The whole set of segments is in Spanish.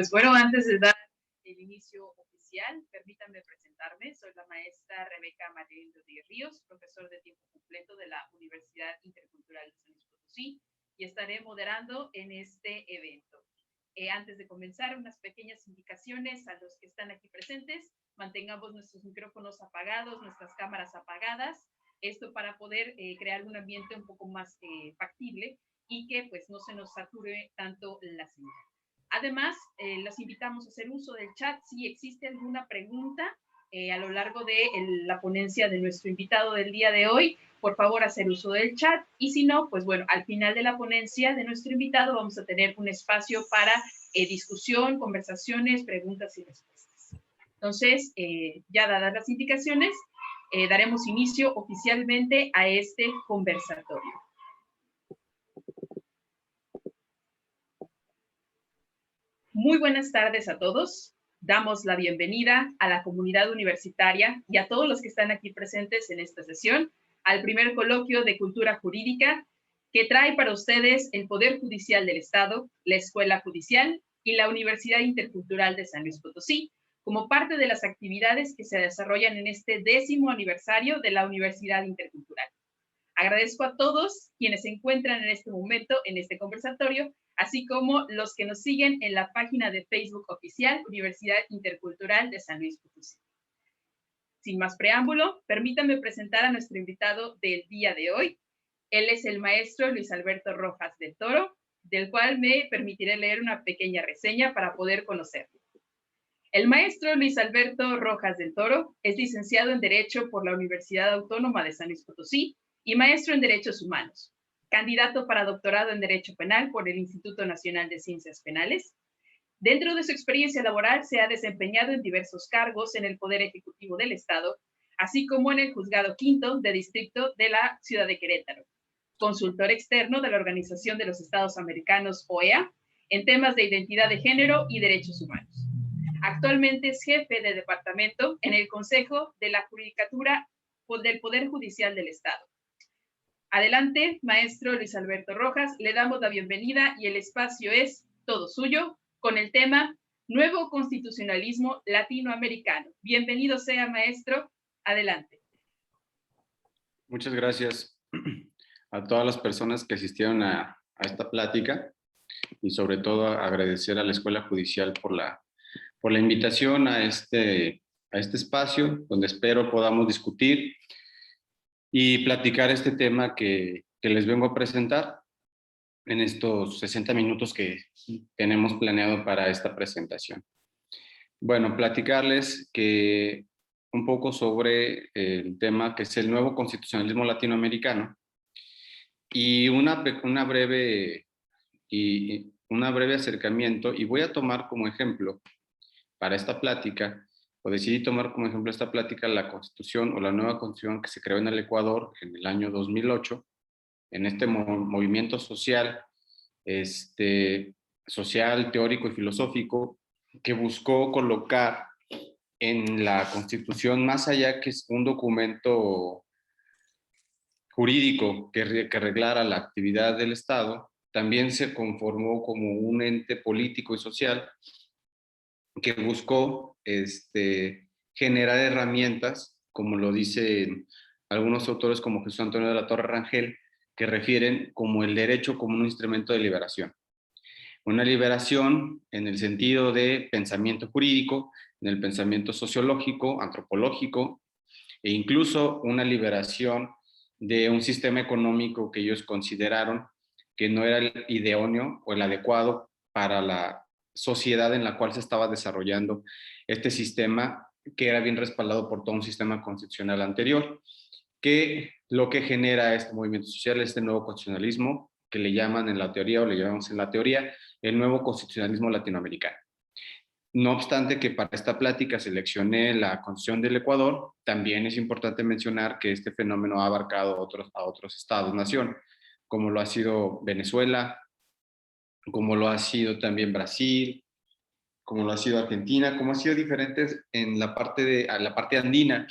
Pues bueno, antes de dar el inicio oficial, permítanme presentarme. Soy la maestra Rebeca Marín Rodríguez Ríos, profesor de tiempo completo de la Universidad Intercultural de San Luis Potosí, y estaré moderando en este evento. Antes de comenzar, unas pequeñas indicaciones a los que están aquí presentes. Mantengamos nuestros micrófonos apagados, nuestras cámaras apagadas, esto para poder crear un ambiente un poco más factible y que pues no se nos sature tanto la señal. Además, los invitamos a hacer uso del chat si existe alguna pregunta a lo largo de la ponencia de nuestro invitado del día de hoy. Por favor, hacer uso del chat, y si no, pues bueno, al final de la ponencia de nuestro invitado vamos a tener un espacio para discusión, conversaciones, preguntas y respuestas. Entonces, ya dadas las indicaciones, daremos inicio oficialmente a este conversatorio. Muy buenas tardes a todos. Damos la bienvenida a la comunidad universitaria y a todos los que están aquí presentes en esta sesión al primer coloquio de Cultura Jurídica que trae para ustedes el Poder Judicial del Estado, la Escuela Judicial y la Universidad Intercultural de San Luis Potosí, como parte de las actividades que se desarrollan en este 10º aniversario de la Universidad Intercultural. Agradezco a todos quienes se encuentran en este momento en este conversatorio, así como los que nos siguen en la página de Facebook oficial Universidad Intercultural de San Luis Potosí. Sin más preámbulo, permítanme presentar a nuestro invitado del día de hoy. Él es el maestro Luis Alberto Rojas del Toro, del cual me permitiré leer una pequeña reseña para poder conocerlo. El maestro Luis Alberto Rojas del Toro es licenciado en Derecho por la Universidad Autónoma de San Luis Potosí y maestro en Derechos Humanos, candidato para doctorado en Derecho Penal por el Instituto Nacional de Ciencias Penales. Dentro de su experiencia laboral se ha desempeñado en diversos cargos en el Poder Ejecutivo del Estado, así como en el Juzgado Quinto de Distrito de la Ciudad de Querétaro, consultor externo de la Organización de los Estados Americanos, OEA, en temas de identidad de género y derechos humanos. Actualmente es jefe de departamento en el Consejo de la Judicatura del Poder Judicial del Estado. Adelante, maestro Luis Alberto Rojas, le damos la bienvenida y el espacio es todo suyo con el tema Nuevo Constitucionalismo Latinoamericano. Bienvenido sea, maestro. Adelante. Muchas gracias a todas las personas que asistieron a esta plática y sobre todo agradecer a la Escuela Judicial por la invitación a este espacio donde espero podamos discutir y platicar este tema que les vengo a presentar en estos 60 minutos que tenemos planeado para esta presentación. Bueno, platicarles que un poco sobre el tema que es el nuevo constitucionalismo latinoamericano y un breve acercamiento, y voy a tomar como ejemplo para esta plática, o decidí tomar como ejemplo esta plática, la constitución o la nueva constitución que se creó en el Ecuador en el año 2008, en este movimiento social, social, teórico y filosófico, que buscó colocar en la constitución, más allá que es un documento jurídico que reglara la actividad del Estado, también se conformó como un ente político y social que buscó generar herramientas, como lo dicen algunos autores como Jesús Antonio de la Torre Rangel, que refieren como el derecho como un instrumento de liberación. Una liberación en el sentido de pensamiento jurídico, en el pensamiento sociológico, antropológico, e incluso una liberación de un sistema económico que ellos consideraron que no era el idóneo o el adecuado para la sociedad en la cual se estaba desarrollando este sistema, que era bien respaldado por todo un sistema constitucional anterior, que lo que genera este movimiento social, este nuevo constitucionalismo, que le llaman en la teoría, o le llamamos en la teoría, el nuevo constitucionalismo latinoamericano. No obstante que para esta plática seleccioné la Constitución del Ecuador, también es importante mencionar que este fenómeno ha abarcado a otros estados-nación, como lo ha sido Venezuela, como lo ha sido también Brasil, como lo ha sido Argentina, como ha sido diferentes en la parte andina,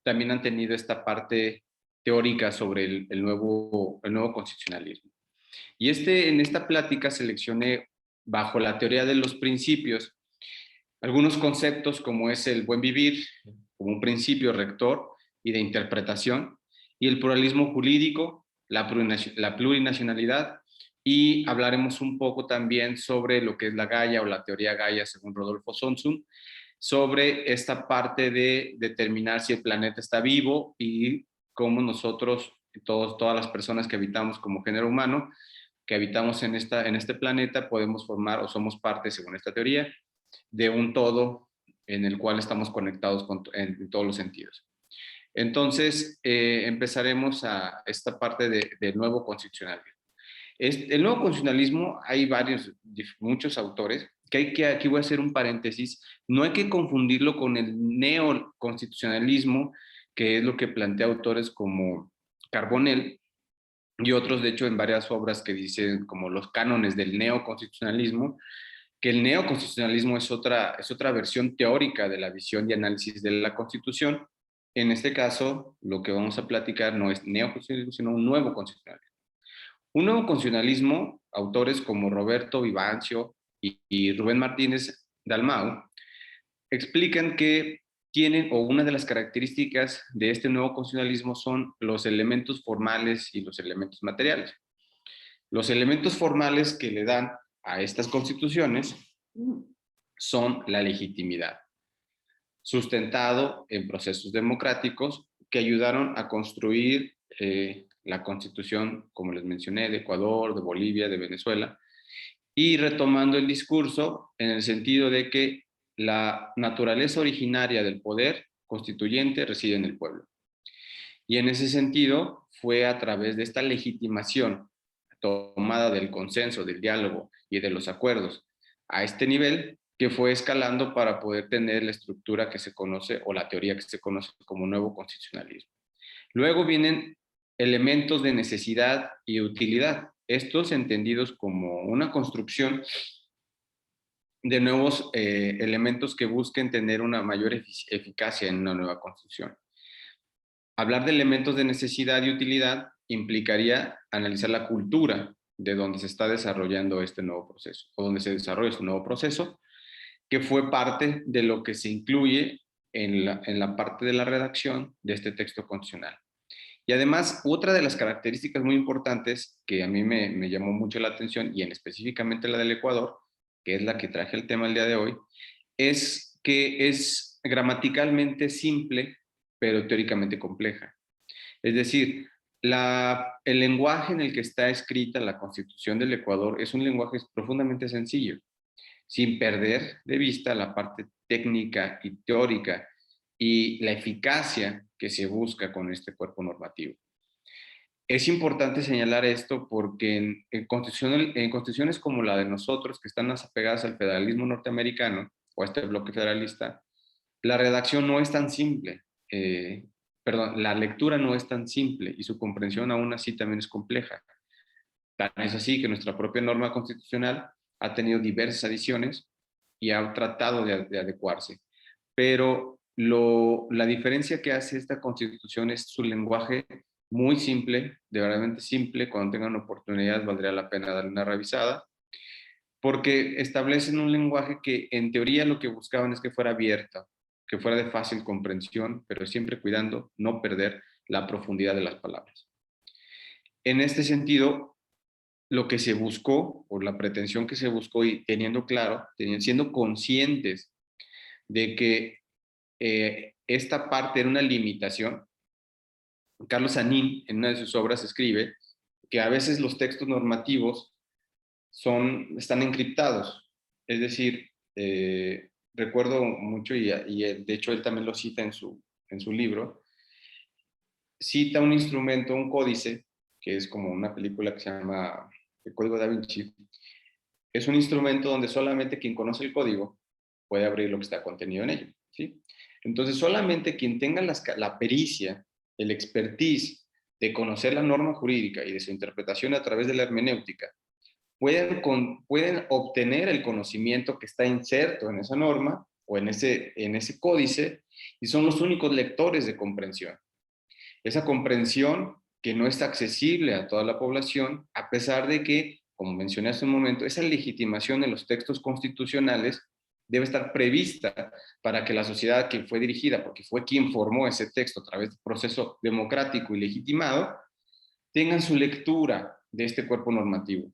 también han tenido esta parte teórica sobre el nuevo constitucionalismo. Y en esta plática seleccioné bajo la teoría de los principios, algunos conceptos como es el buen vivir, como un principio rector y de interpretación, y el pluralismo jurídico, la plurinacionalidad, y hablaremos un poco también sobre lo que es la Gaia o la teoría Gaia según Rodolfo Sonsun, sobre esta parte de determinar si el planeta está vivo y cómo nosotros, todas las personas que habitamos como género humano, que habitamos en este planeta, podemos formar o somos parte, según esta teoría, de un todo en el cual estamos conectados en todos los sentidos. Entonces, empezaremos a esta parte del nuevo constitucionalismo. El nuevo constitucionalismo, hay muchos autores, aquí voy a hacer un paréntesis, no hay que confundirlo con el neoconstitucionalismo, que es lo que plantea autores como Carbonell y otros, de hecho, en varias obras que dicen como los cánones del neoconstitucionalismo, que el neoconstitucionalismo es otra versión teórica de la visión y análisis de la Constitución. En este caso, lo que vamos a platicar no es neoconstitucionalismo, sino un nuevo constitucionalismo. Un nuevo constitucionalismo, autores como Roberto Vivancio y Rubén Martínez Dalmau, explican que tienen, o una de las características de este nuevo constitucionalismo son los elementos formales y los elementos materiales. Los elementos formales que le dan a estas constituciones son la legitimidad, sustentado en procesos democráticos que ayudaron a construir la constitución, como les mencioné, de Ecuador, de Bolivia, de Venezuela, y retomando el discurso en el sentido de que la naturaleza originaria del poder constituyente reside en el pueblo. Y en ese sentido fue a través de esta legitimación tomada del consenso, del diálogo y de los acuerdos a este nivel que fue escalando para poder tener la estructura que se conoce o la teoría que se conoce como nuevo constitucionalismo. Luego vienen elementos de necesidad y utilidad, estos entendidos como una construcción de nuevos elementos que busquen tener una mayor eficacia en una nueva constitución. Hablar de elementos de necesidad y utilidad implicaría analizar la cultura de donde se está desarrollando este nuevo proceso, o donde se desarrolla este nuevo proceso, que fue parte de lo que se incluye en la parte de la redacción de este texto constitucional. Y además, otra de las características muy importantes que a mí me llamó mucho la atención, y en específicamente la del Ecuador, que es la que traje el tema el día de hoy, es que es gramaticalmente simple, pero teóricamente compleja. Es decir, el lenguaje en el que está escrita la Constitución del Ecuador es un lenguaje profundamente sencillo, sin perder de vista la parte técnica y teórica y la eficacia que se busca con este cuerpo normativo. Es importante señalar esto porque en constituciones como la de nosotros, que están más apegadas al federalismo norteamericano o a este bloque federalista, la redacción no es tan simple. La lectura no es tan simple y su comprensión aún así también es compleja. Tan es así que nuestra propia norma constitucional ha tenido diversas adiciones y ha tratado de adecuarse. Pero la diferencia que hace esta constitución es su lenguaje muy simple, de verdaderamente simple. Cuando tengan oportunidad valdría la pena darle una revisada, porque establecen un lenguaje que en teoría lo que buscaban es que fuera abierta, que fuera de fácil comprensión, pero siempre cuidando no perder la profundidad de las palabras. En este sentido, lo que se buscó, o la pretensión que se buscó, y teniendo claro, siendo conscientes de que esta parte era una limitación. Carlos Sanín, en una de sus obras, escribe que a veces los textos normativos están encriptados. Es decir, recuerdo mucho, y de hecho él también lo cita en su libro, cita un instrumento, un códice, que es como una película que se llama El Código Da Vinci. Es un instrumento donde solamente quien conoce el código puede abrir lo que está contenido en ello, ¿sí? Entonces, solamente quien tenga la pericia, el expertise de conocer la norma jurídica y de su interpretación a través de la hermenéutica, pueden obtener el conocimiento que está inserto en esa norma o en ese códice, y son los únicos lectores de comprensión. Esa comprensión que no está accesible a toda la población, a pesar de que como mencioné hace un momento, esa legitimación en los textos constitucionales debe estar prevista para que la sociedad que fue dirigida, porque fue quien formó ese texto a través del proceso democrático y legitimado, tengan su lectura de este cuerpo normativo.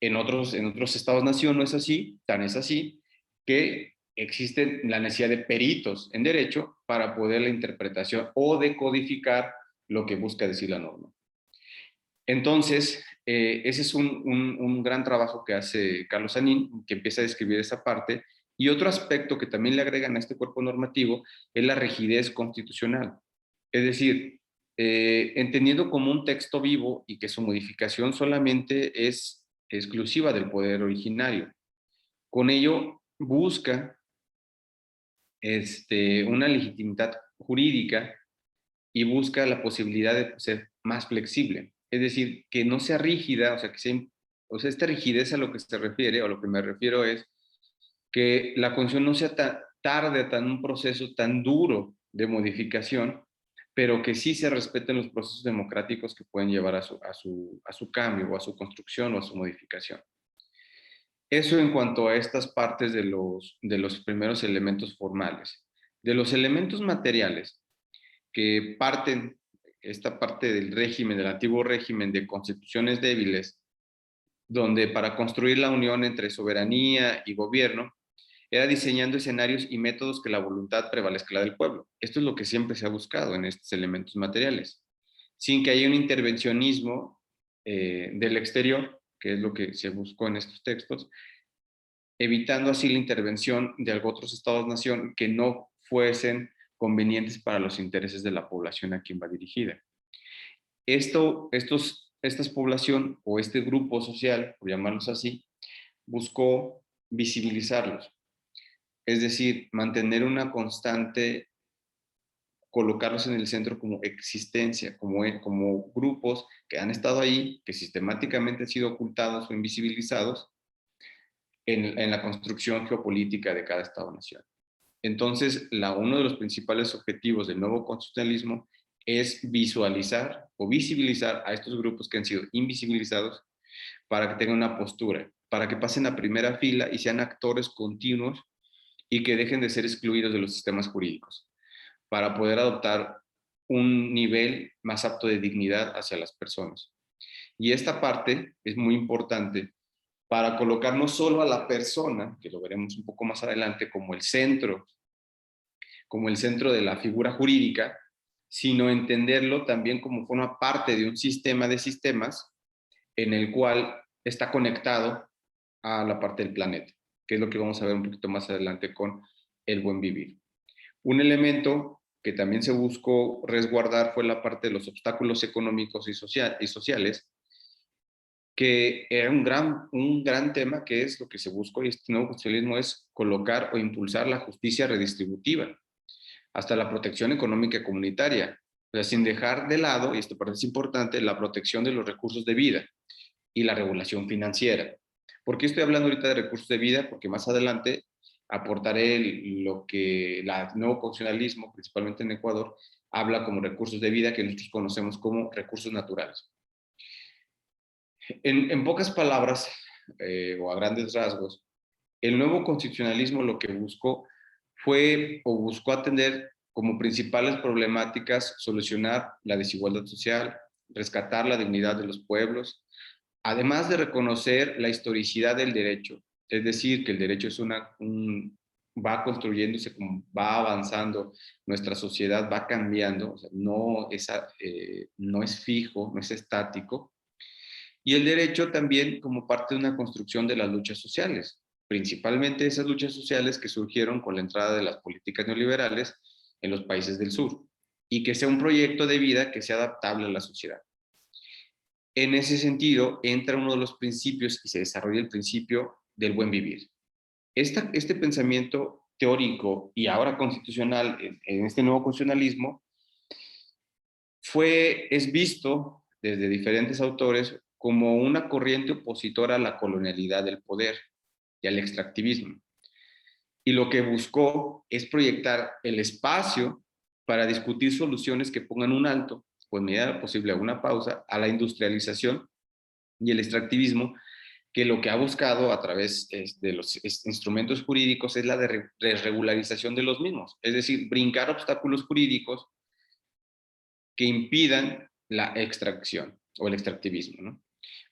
En otros estados-nación no es así, tan es así, que existe la necesidad de peritos en derecho para poder la interpretación o decodificar lo que busca decir la norma. Entonces, ese es un gran trabajo que hace Carlos Sanín, que empieza a describir esa parte. Y otro aspecto que también le agregan a este cuerpo normativo es la rigidez constitucional. Es decir, entendiendo como un texto vivo y que su modificación solamente es exclusiva del poder originario. Con ello busca una legitimidad jurídica y busca la posibilidad de ser más flexible. Es decir, que no sea rígida, o sea, esta rigidez a lo que se refiere, o a lo que me refiero es que la Constitución no sea tan tarde, tan un proceso tan duro de modificación, pero que sí se respeten los procesos democráticos que pueden llevar a su cambio, o a su construcción, o a su modificación. Eso en cuanto a estas partes de los primeros elementos formales. De los elementos materiales, que parten, esta parte del régimen, del antiguo régimen de constituciones débiles, donde para construir la unión entre soberanía y gobierno, era diseñando escenarios y métodos que la voluntad prevalezca la del pueblo. Esto es lo que siempre se ha buscado en estos elementos materiales, sin que haya un intervencionismo del exterior, que es lo que se buscó en estos textos, evitando así la intervención de otros estados-nación que no fuesen convenientes para los intereses de la población a quien va dirigida. Esta población o este grupo social, por llamarlos así, buscó visibilizarlos, es decir, mantener una constante, colocarlos en el centro como existencia, como grupos que han estado ahí, que sistemáticamente han sido ocultados o invisibilizados en la construcción geopolítica de cada Estado-nación. Entonces, uno de los principales objetivos del nuevo constitucionalismo es visualizar o visibilizar a estos grupos que han sido invisibilizados para que tengan una postura, para que pasen a primera fila y sean actores continuos y que dejen de ser excluidos de los sistemas jurídicos, para poder adoptar un nivel más apto de dignidad hacia las personas. Y esta parte es muy importante para colocar no solo a la persona, que lo veremos un poco más adelante, como el centro de la figura jurídica, sino entenderlo también como forma parte de un sistema de sistemas en el cual está conectado a la parte del planeta, que es lo que vamos a ver un poquito más adelante con el buen vivir. Un elemento que también se buscó resguardar fue la parte de los obstáculos económicos y sociales, que era un gran tema, que es lo que se buscó, y este nuevo constitucionalismo es colocar o impulsar la justicia redistributiva, hasta la protección económica comunitaria, o sea, sin dejar de lado, y esto parece importante, la protección de los recursos de vida y la regulación financiera. ¿Por qué estoy hablando ahorita de recursos de vida? Porque más adelante aportaré lo que el nuevo constitucionalismo, principalmente en Ecuador, habla como recursos de vida, que nosotros conocemos como recursos naturales. En pocas palabras, o a grandes rasgos, el nuevo constitucionalismo lo que buscó fue o buscó atender como principales problemáticas, solucionar la desigualdad social, rescatar la dignidad de los pueblos, además de reconocer la historicidad del derecho, es decir, que el derecho es va construyéndose, va avanzando, nuestra sociedad va cambiando, o sea, no es fijo, no es estático, y el derecho también como parte de una construcción de las luchas sociales, principalmente esas luchas sociales que surgieron con la entrada de las políticas neoliberales en los países del sur, y que sea un proyecto de vida que sea adaptable a la sociedad. En ese sentido, entra uno de los principios y se desarrolla el principio del buen vivir. Este pensamiento teórico y ahora constitucional, en este nuevo constitucionalismo, es visto desde diferentes autores como una corriente opositora a la colonialidad del poder y al extractivismo. Y lo que buscó es proyectar el espacio para discutir soluciones que pongan un alto, o en medida posible una pausa, a la industrialización y el extractivismo, que lo que ha buscado a través de los instrumentos jurídicos es la desregularización de los mismos, es decir, brincar obstáculos jurídicos que impidan la extracción o el extractivismo, ¿no?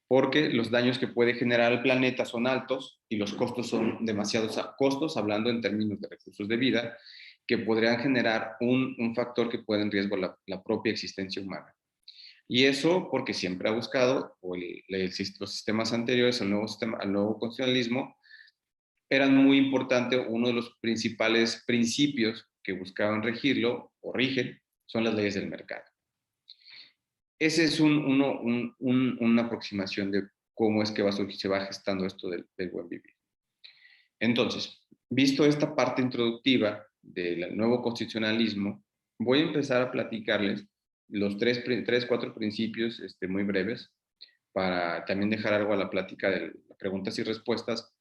Porque los daños que puede generar el planeta son altos y los costos son demasiados costos, hablando en términos de recursos de vida, que podrían generar un factor que puede en riesgo la propia existencia humana. Y eso porque siempre ha buscado, o los sistemas anteriores al nuevo constitucionalismo, eran muy importante, uno de los principales principios que buscaban regirlo, o rigen, son las leyes del mercado. Ese es una aproximación de cómo es que se va gestando esto del buen vivir. Entonces, visto esta parte introductiva del nuevo constitucionalismo, voy a empezar a platicarles los cuatro principios muy breves, para también dejar algo a la plática de preguntas y respuestas,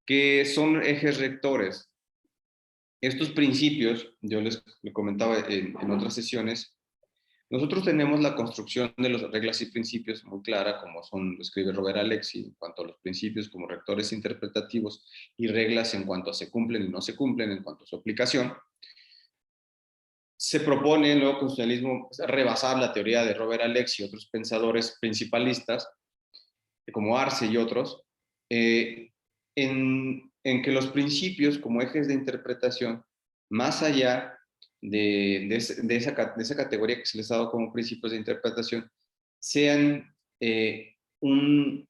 que son ejes rectores. Estos principios, yo les comentaba en otras sesiones, nosotros tenemos la construcción de las reglas y principios muy clara, como lo escribe Robert Alexy, en cuanto a los principios como rectores interpretativos y reglas en cuanto a se cumplen y no se cumplen, en cuanto a su aplicación. Se propone en el nuevo constitucionalismo rebasar la teoría de Robert Alexy y otros pensadores principalistas, como Arce y otros, en que los principios como ejes de interpretación, más allá de esa categoría que se les ha dado como principios de interpretación, sean un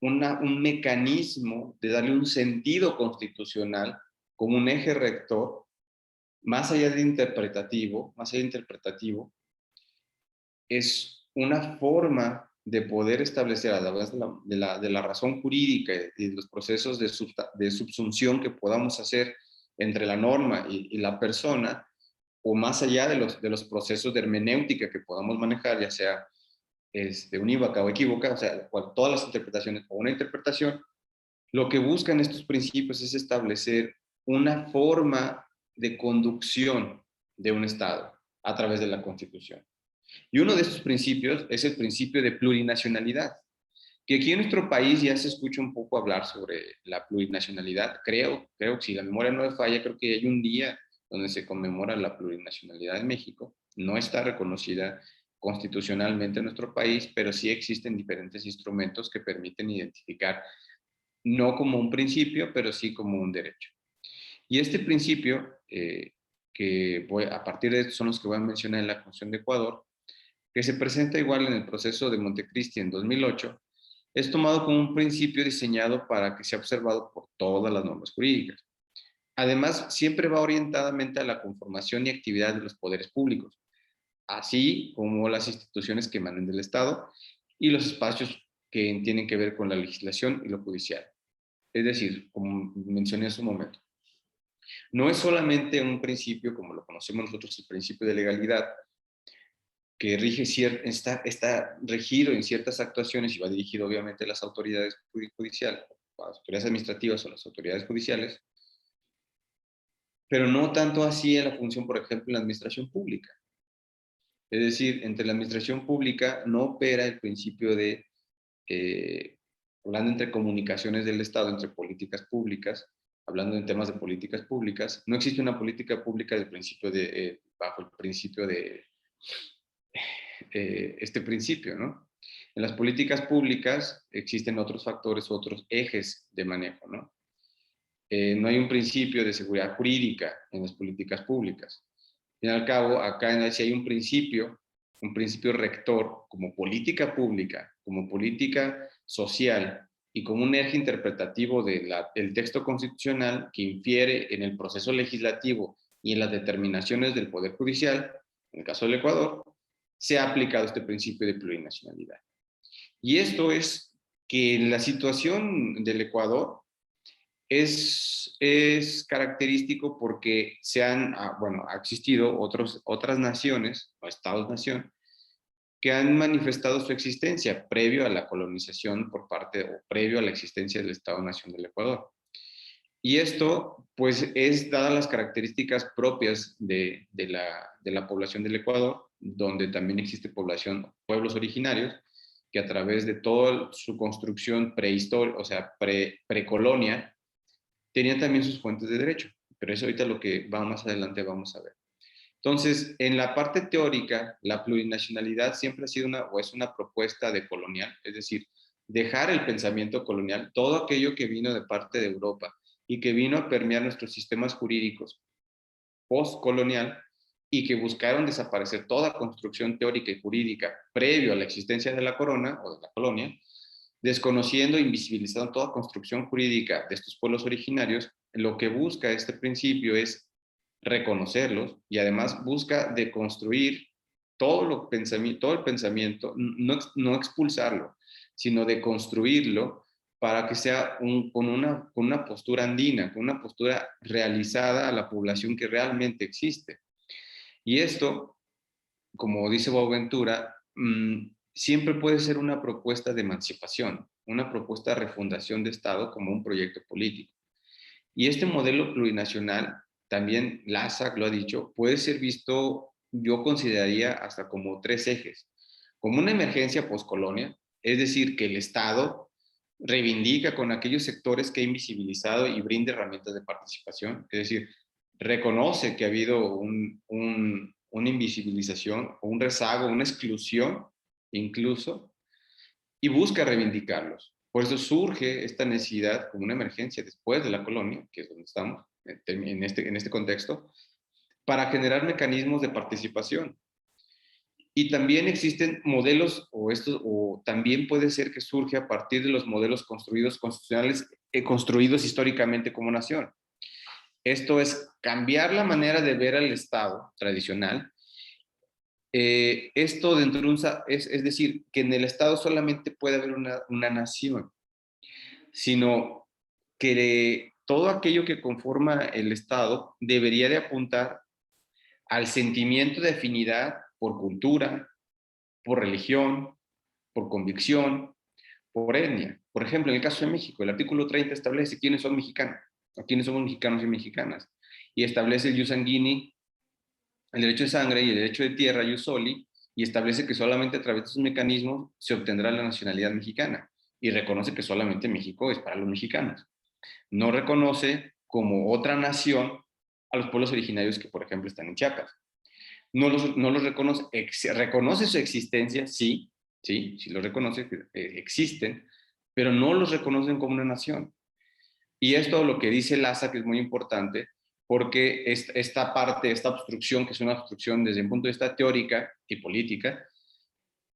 mecanismo de darle un sentido constitucional como un eje rector, más allá de interpretativo, es una forma de poder establecer a través de la razón jurídica y de los procesos de subsunción que podamos hacer entre la norma y la persona, o más allá de los procesos de hermenéutica que podamos manejar, ya sea unívoca o equívoca, o sea, todas las interpretaciones o una interpretación, lo que buscan estos principios es establecer una forma de conducción de un Estado a través de la Constitución. Y uno de estos principios es el principio de plurinacionalidad, que aquí en nuestro país ya se escucha un poco hablar sobre la plurinacionalidad. Creo que si la memoria no me falla, creo que hay un día donde se conmemora la plurinacionalidad en México. No está reconocida constitucionalmente en nuestro país, pero sí existen diferentes instrumentos que permiten identificar, no como un principio, pero sí como un derecho. Y este principio, a partir de esto son los que voy a mencionar en la Constitución de Ecuador, que se presenta igual en el proceso de Montecristi en 2008, es tomado como un principio diseñado para que sea observado por todas las normas jurídicas. Además, siempre va orientadamente a la conformación y actividad de los poderes públicos, así como las instituciones que emanen del Estado y los espacios que tienen que ver con la legislación y lo judicial. Es decir, como mencioné hace un momento, no es solamente un principio, como lo conocemos nosotros, el principio de legalidad, que rige está regido en ciertas actuaciones y va dirigido obviamente a las autoridades judiciales, a las autoridades administrativas o a las autoridades judiciales, pero no tanto así en la función, por ejemplo, en la administración pública. Es decir, entre la administración pública no opera el principio de, hablando entre comunicaciones del Estado, entre políticas públicas, hablando en temas de políticas públicas, no existe una política pública bajo el principio de este principio, ¿no? En las políticas públicas existen otros factores, otros ejes de manejo, ¿no? No hay un principio de seguridad jurídica en las políticas públicas. Al fin y al cabo, acá sí hay un principio rector como política pública, como política social y como un eje interpretativo del texto constitucional que infiere en el proceso legislativo y en las determinaciones del Poder Judicial, en el caso del Ecuador, se ha aplicado este principio de plurinacionalidad. Y esto es que en la situación del Ecuador es característico porque ha existido otras naciones o estados-nación que han manifestado su existencia previo a la colonización o previo a la existencia del Estado-Nación del Ecuador. Y esto, pues, es dadas las características propias de la población del Ecuador, donde también existe pueblos originarios, que a través de toda su construcción prehistórica, o sea, precolonia, tenían también sus fuentes de derecho. Pero eso ahorita lo que va más adelante vamos a ver. Entonces, en la parte teórica, la plurinacionalidad siempre ha sido o es una propuesta de colonial, es decir, dejar el pensamiento colonial, todo aquello que vino de parte de Europa y que vino a permear nuestros sistemas jurídicos postcolonial y que buscaron desaparecer toda construcción teórica y jurídica previo a la existencia de la corona o de la colonia, desconociendo e invisibilizando toda construcción jurídica de estos pueblos originarios. Lo que busca este principio es reconocerlos y además busca deconstruir todo el pensamiento, no expulsarlo, sino deconstruirlo para que sea con una postura andina, con una postura realizada a la población que realmente existe. Y esto, como dice Boaventura, siempre puede ser una propuesta de emancipación, una propuesta de refundación de Estado como un proyecto político. Y este modelo plurinacional, también LASAC lo ha dicho, puede ser visto, yo consideraría, hasta como tres ejes. Como una emergencia postcolonia, es decir, que el Estado reivindica con aquellos sectores que ha invisibilizado y brinda herramientas de participación, es decir, reconoce que ha habido una invisibilización, un rezago, una exclusión incluso, y busca reivindicarlos. Por eso surge esta necesidad como una emergencia después de la colonia, que es donde estamos en este contexto, para generar mecanismos de participación. Y también existen modelos, o también puede ser que surge a partir de los modelos construidos constitucionales, construidos históricamente como nación. Esto es cambiar la manera de ver al Estado tradicional. Esto dentro de es decir, que en el Estado solamente puede haber una nación, sino que todo aquello que conforma el Estado debería de apuntar al sentimiento de afinidad por cultura, por religión, por convicción, por etnia. Por ejemplo, en el caso de México, el artículo 30 establece quiénes son mexicanos, o quiénes somos mexicanos y mexicanas, y establece el jus sanguinis, el derecho de sangre y el derecho de tierra, jus soli, y establece que solamente a través de esos mecanismos se obtendrá la nacionalidad mexicana, y reconoce que solamente México es para los mexicanos. No reconoce como otra nación a los pueblos originarios que, por ejemplo, están en Chiapas. No los reconoce, reconoce su existencia, sí, sí los reconoce, existen, pero no los reconocen como una nación. Y esto lo que dice Laza, que es muy importante, porque esta parte, esta obstrucción, que es una obstrucción desde un punto de vista teórica y política,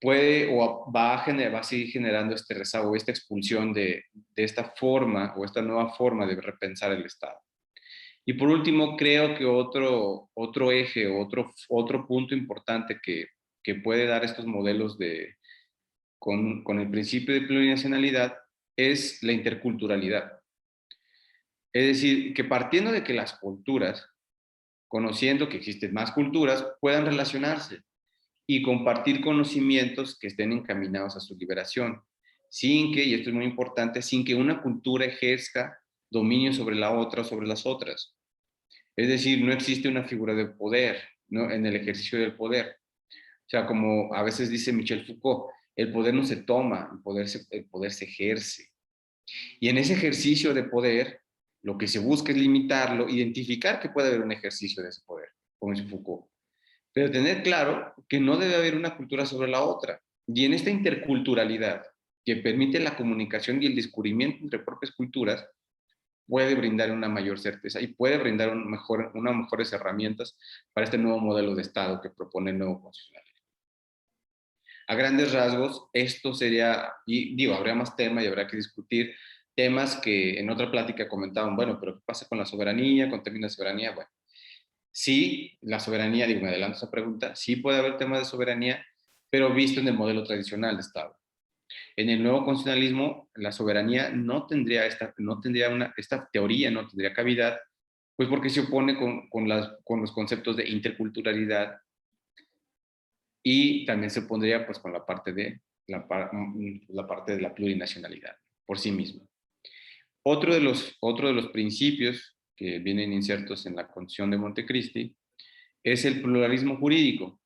puede o va a seguir generando este rezago, esta expulsión de esta forma o esta nueva forma de repensar el Estado. Y por último, creo que otro eje, otro punto importante que puede dar estos modelos con el principio de plurinacionalidad es la interculturalidad. Es decir, que partiendo de que las culturas, conociendo que existen más culturas, puedan relacionarse y compartir conocimientos que estén encaminados a su liberación, sin que, y esto es muy importante, sin que una cultura ejerza dominio sobre la otra o sobre las otras. Es decir, no existe una figura de poder, ¿no?, en el ejercicio del poder. O sea, como a veces dice Michel Foucault, el poder no se toma, el poder se ejerce. Y en ese ejercicio de poder, lo que se busca es limitarlo, identificar que puede haber un ejercicio de ese poder, como dice Foucault. Pero tener claro que no debe haber una cultura sobre la otra. Y en esta interculturalidad que permite la comunicación y el descubrimiento entre propias culturas, puede brindar una mayor certeza y puede brindar unas mejores herramientas para este nuevo modelo de Estado que propone el nuevo constitucional. A grandes rasgos, esto sería, y digo, habría más temas y habrá que discutir temas que en otra plática comentaban, bueno, pero ¿qué pasa con la soberanía, con términos de soberanía? Bueno, sí, la soberanía, digo, me adelanto a esa pregunta, sí puede haber temas de soberanía, pero visto en el modelo tradicional de Estado. En el nuevo constitucionalismo, la soberanía esta teoría no tendría cavidad, pues porque se opone con los conceptos de interculturalidad y también se opondría pues con la parte de la plurinacionalidad por sí misma. Otro de los principios que vienen insertos en la Constitución de Montecristi es el pluralismo jurídico.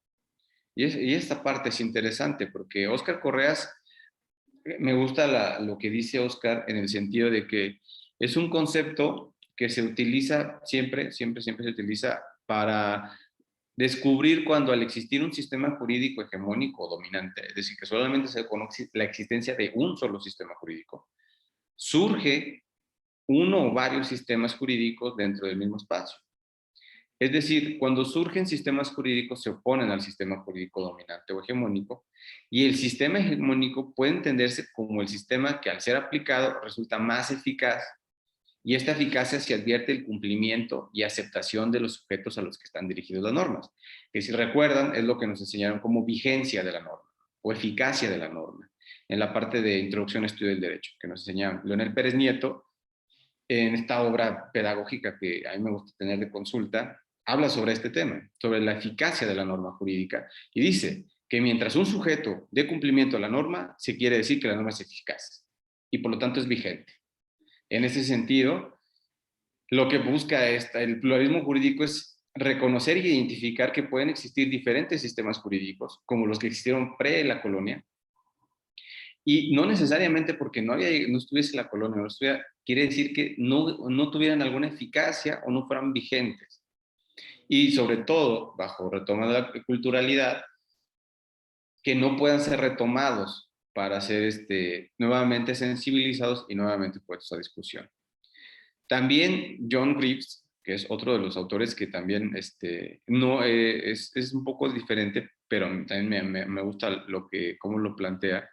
Y esta parte es interesante porque Óscar Correas Me gusta lo que dice Oscar en el sentido de que es un concepto que se utiliza siempre se utiliza para descubrir cuando al existir un sistema jurídico hegemónico o dominante, es decir, que solamente se conoce la existencia de un solo sistema jurídico, surge uno o varios sistemas jurídicos dentro del mismo espacio. Es decir, cuando surgen sistemas jurídicos se oponen al sistema jurídico dominante o hegemónico, y el sistema hegemónico puede entenderse como el sistema que al ser aplicado resulta más eficaz, y esta eficacia se advierte el cumplimiento y aceptación de los sujetos a los que están dirigidos las normas, que si recuerdan es lo que nos enseñaron como vigencia de la norma o eficacia de la norma, en la parte de Introducción a Estudio del Derecho, que nos enseñaron Leonel Pérez Nieto, en esta obra pedagógica que a mí me gusta tener de consulta, habla sobre este tema, sobre la eficacia de la norma jurídica, y dice que mientras un sujeto dé cumplimiento a la norma, se quiere decir que la norma es eficaz y por lo tanto es vigente. En ese sentido, lo que busca el pluralismo jurídico es reconocer y identificar que pueden existir diferentes sistemas jurídicos, como los que existieron pre la colonia, y no necesariamente porque no estuviese la colonia, quiere decir que no tuvieran alguna eficacia o no fueran vigentes. Y sobre todo, bajo retomando la culturalidad, que no puedan ser retomados para ser nuevamente sensibilizados y nuevamente puestos a discusión. También John Greaves, que es otro de los autores que también no, es un poco diferente, pero también me gusta cómo lo plantea.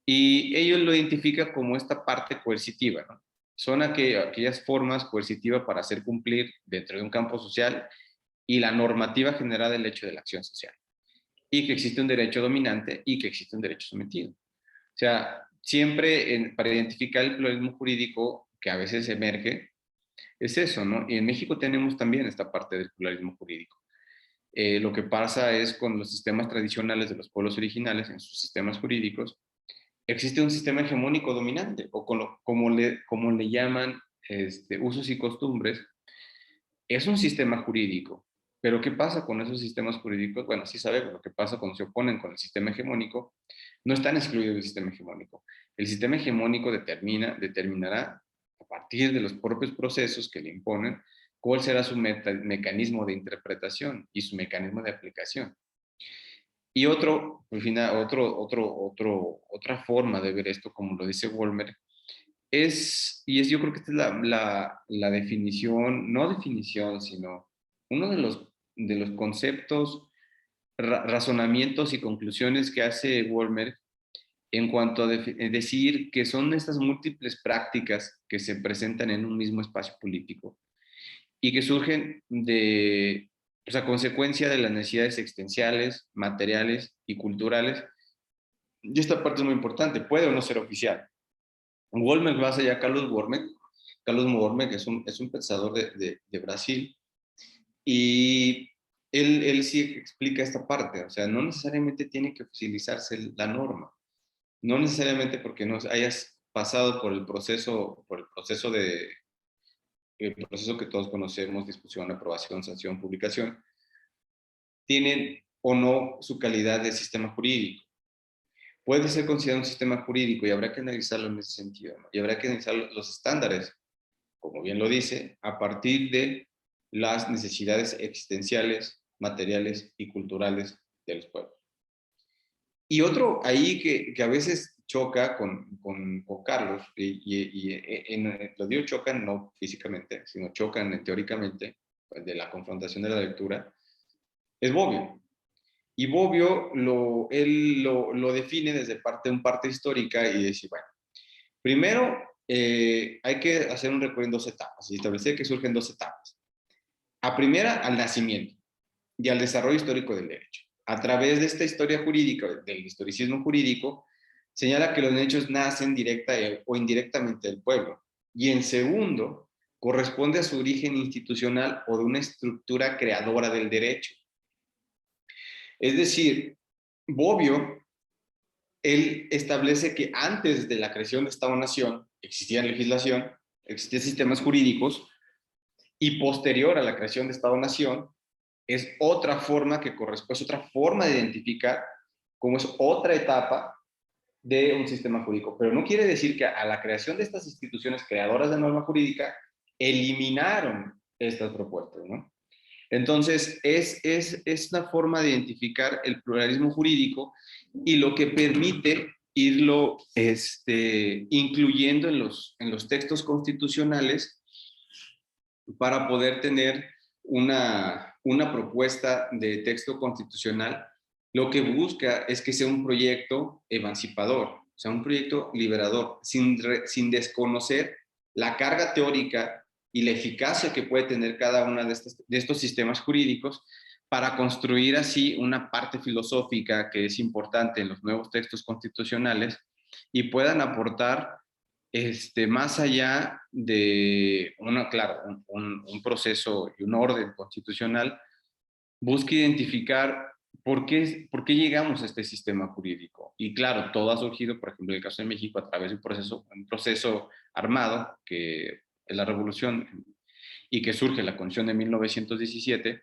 Y ellos lo identifican como esta parte coercitiva, ¿no? Son aquellas formas coercitivas para hacer cumplir dentro de un campo social y la normativa generada del hecho de la acción social. Y que existe un derecho dominante y que existe un derecho sometido. O sea, siempre para identificar el pluralismo jurídico que a veces emerge, es eso, ¿no? Y en México tenemos también esta parte del pluralismo jurídico. Lo que pasa es con los sistemas tradicionales de los pueblos originales, en sus sistemas jurídicos, existe un sistema hegemónico dominante, o como le llaman usos y costumbres, es un sistema jurídico. Pero ¿qué pasa con esos sistemas jurídicos? Bueno, sí sabemos lo que pasa cuando se oponen con el sistema hegemónico. No están excluidos del sistema hegemónico. El sistema hegemónico determinará, a partir de los propios procesos que le imponen, cuál será su mecanismo de interpretación y su mecanismo de aplicación. Y otra forma de ver esto, como lo dice Wollmer, yo creo que esta es la definición, no definición, sino uno de los conceptos, razonamientos y conclusiones que hace Wollmer en cuanto a decir que son estas múltiples prácticas que se presentan en un mismo espacio político y que surgen a consecuencia de las necesidades existenciales, materiales y culturales. Y esta parte es muy importante, puede o no ser oficial. Wollmer va allá, Carlos Wormek es un pensador de Brasil, y él sí explica esta parte, o sea, no necesariamente tiene que oficializarse la norma, no necesariamente porque no hayas pasado por el proceso que todos conocemos, discusión, aprobación, sanción, publicación, tienen o no su calidad de sistema jurídico. Puede ser considerado un sistema jurídico y habrá que analizarlo en ese sentido, ¿no? Y habrá que analizar los estándares, como bien lo dice, a partir de las necesidades existenciales, materiales y culturales de los pueblos. Y otro ahí que a veces choca con Carlos, lo digo chocan no físicamente, sino chocan teóricamente, pues, de la confrontación de la lectura, es Bobbio. Y Bobbio él lo define desde un parte histórica y dice, bueno, primero hay que hacer un recorrido en dos etapas y establecer que surgen dos etapas. A primera, al nacimiento y al desarrollo histórico del derecho. A través de esta historia jurídica, del historicismo jurídico, señala que los derechos nacen directa o indirectamente del pueblo. Y en segundo, corresponde a su origen institucional o de una estructura creadora del derecho. Es decir, Bobbio, él establece que antes de la creación de Estado-Nación existía legislación, existían sistemas jurídicos, y posterior a la creación de Estado-Nación es otra forma que corresponde, es otra forma de identificar cómo es otra etapa de un sistema jurídico. Pero no quiere decir que a la creación de estas instituciones creadoras de norma jurídica eliminaron estas propuestas, ¿no? Entonces, es la forma de identificar el pluralismo jurídico y lo que permite irlo incluyendo en los textos constitucionales para poder tener una propuesta de texto constitucional. Lo que busca es que sea un proyecto emancipador, o sea, un proyecto liberador, sin desconocer la carga teórica y la eficacia que puede tener cada uno de estos sistemas jurídicos para construir así una parte filosófica que es importante en los nuevos textos constitucionales y puedan aportar más allá de claro, un proceso y un orden constitucional, busca identificar por qué llegamos a este sistema jurídico. Y claro, todo ha surgido, por ejemplo, en el caso de México, a través de un proceso armado, que es la revolución, y que surge la Constitución de 1917,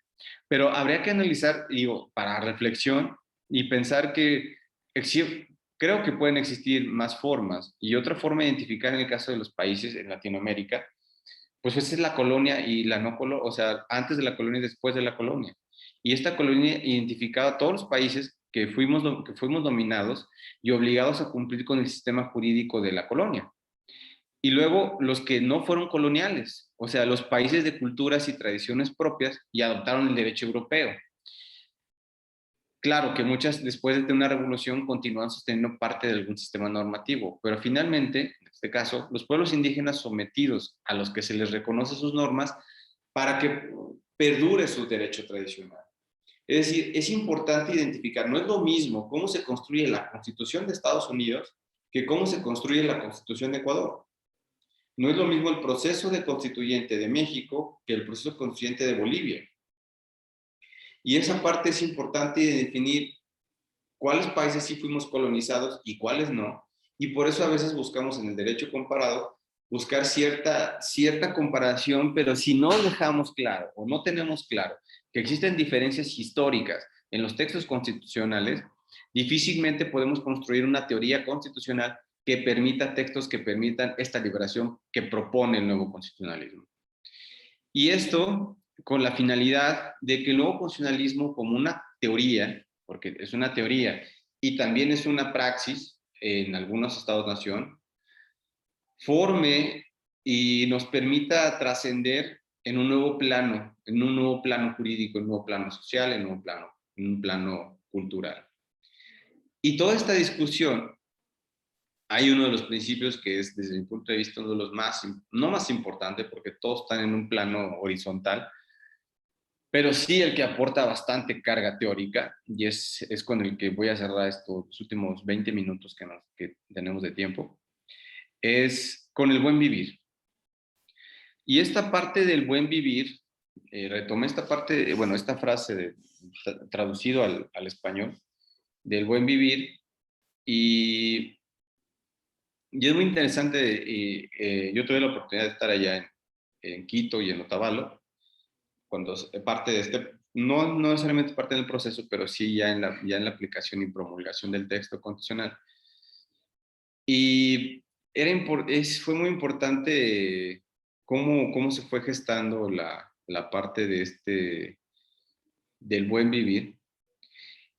pero habría que analizar, digo, para reflexión y pensar que creo que pueden existir más formas. Y otra forma de identificar en el caso de los países en Latinoamérica, pues esa es la colonia y la no colonia, o sea, antes de la colonia y después de la colonia. Y esta colonia identificaba a todos los países que fuimos dominados y obligados a cumplir con el sistema jurídico de la colonia. Y luego los que no fueron coloniales, o sea, los países de culturas y tradiciones propias y adoptaron el derecho europeo. Claro que muchas, después de una revolución, continúan sosteniendo parte de algún sistema normativo, pero finalmente, en este caso, los pueblos indígenas sometidos a los que se les reconoce sus normas para que perdure su derecho tradicional. Es decir, es importante identificar, no es lo mismo cómo se construye la Constitución de Estados Unidos que cómo se construye la Constitución de Ecuador. No es lo mismo el proceso de constituyente de México que el proceso constituyente de Bolivia. Y esa parte es importante de definir cuáles países sí fuimos colonizados y cuáles no. Y por eso a veces buscamos en el derecho comparado buscar cierta comparación, pero si no dejamos claro o no tenemos claro que existen diferencias históricas en los textos constitucionales, difícilmente podemos construir una teoría constitucional que permita textos que permitan esta liberación que propone el nuevo constitucionalismo. Y esto con la finalidad de que el nuevo constitucionalismo como una teoría, porque es una teoría y también es una praxis en algunos estados-nación, forme y nos permita trascender en un nuevo plano jurídico, en un nuevo plano social, en un plano cultural. Y toda esta discusión, hay uno de los principios que es, desde mi punto de vista, uno de los no más importante, porque todos están en un plano horizontal, pero sí el que aporta bastante carga teórica, y es con el que voy a cerrar estos últimos 20 minutos que tenemos de tiempo, es con el buen vivir. Y esta parte del buen vivir, retomé esta parte, bueno, esta frase traducido al español, del buen vivir, y es muy interesante. Yo tuve la oportunidad de estar allá en Quito y en Otavalo, cuando parte de no necesariamente parte del proceso, pero sí ya en la aplicación y promulgación del texto constitucional. Y fue muy importante cómo se fue gestando la parte del buen vivir.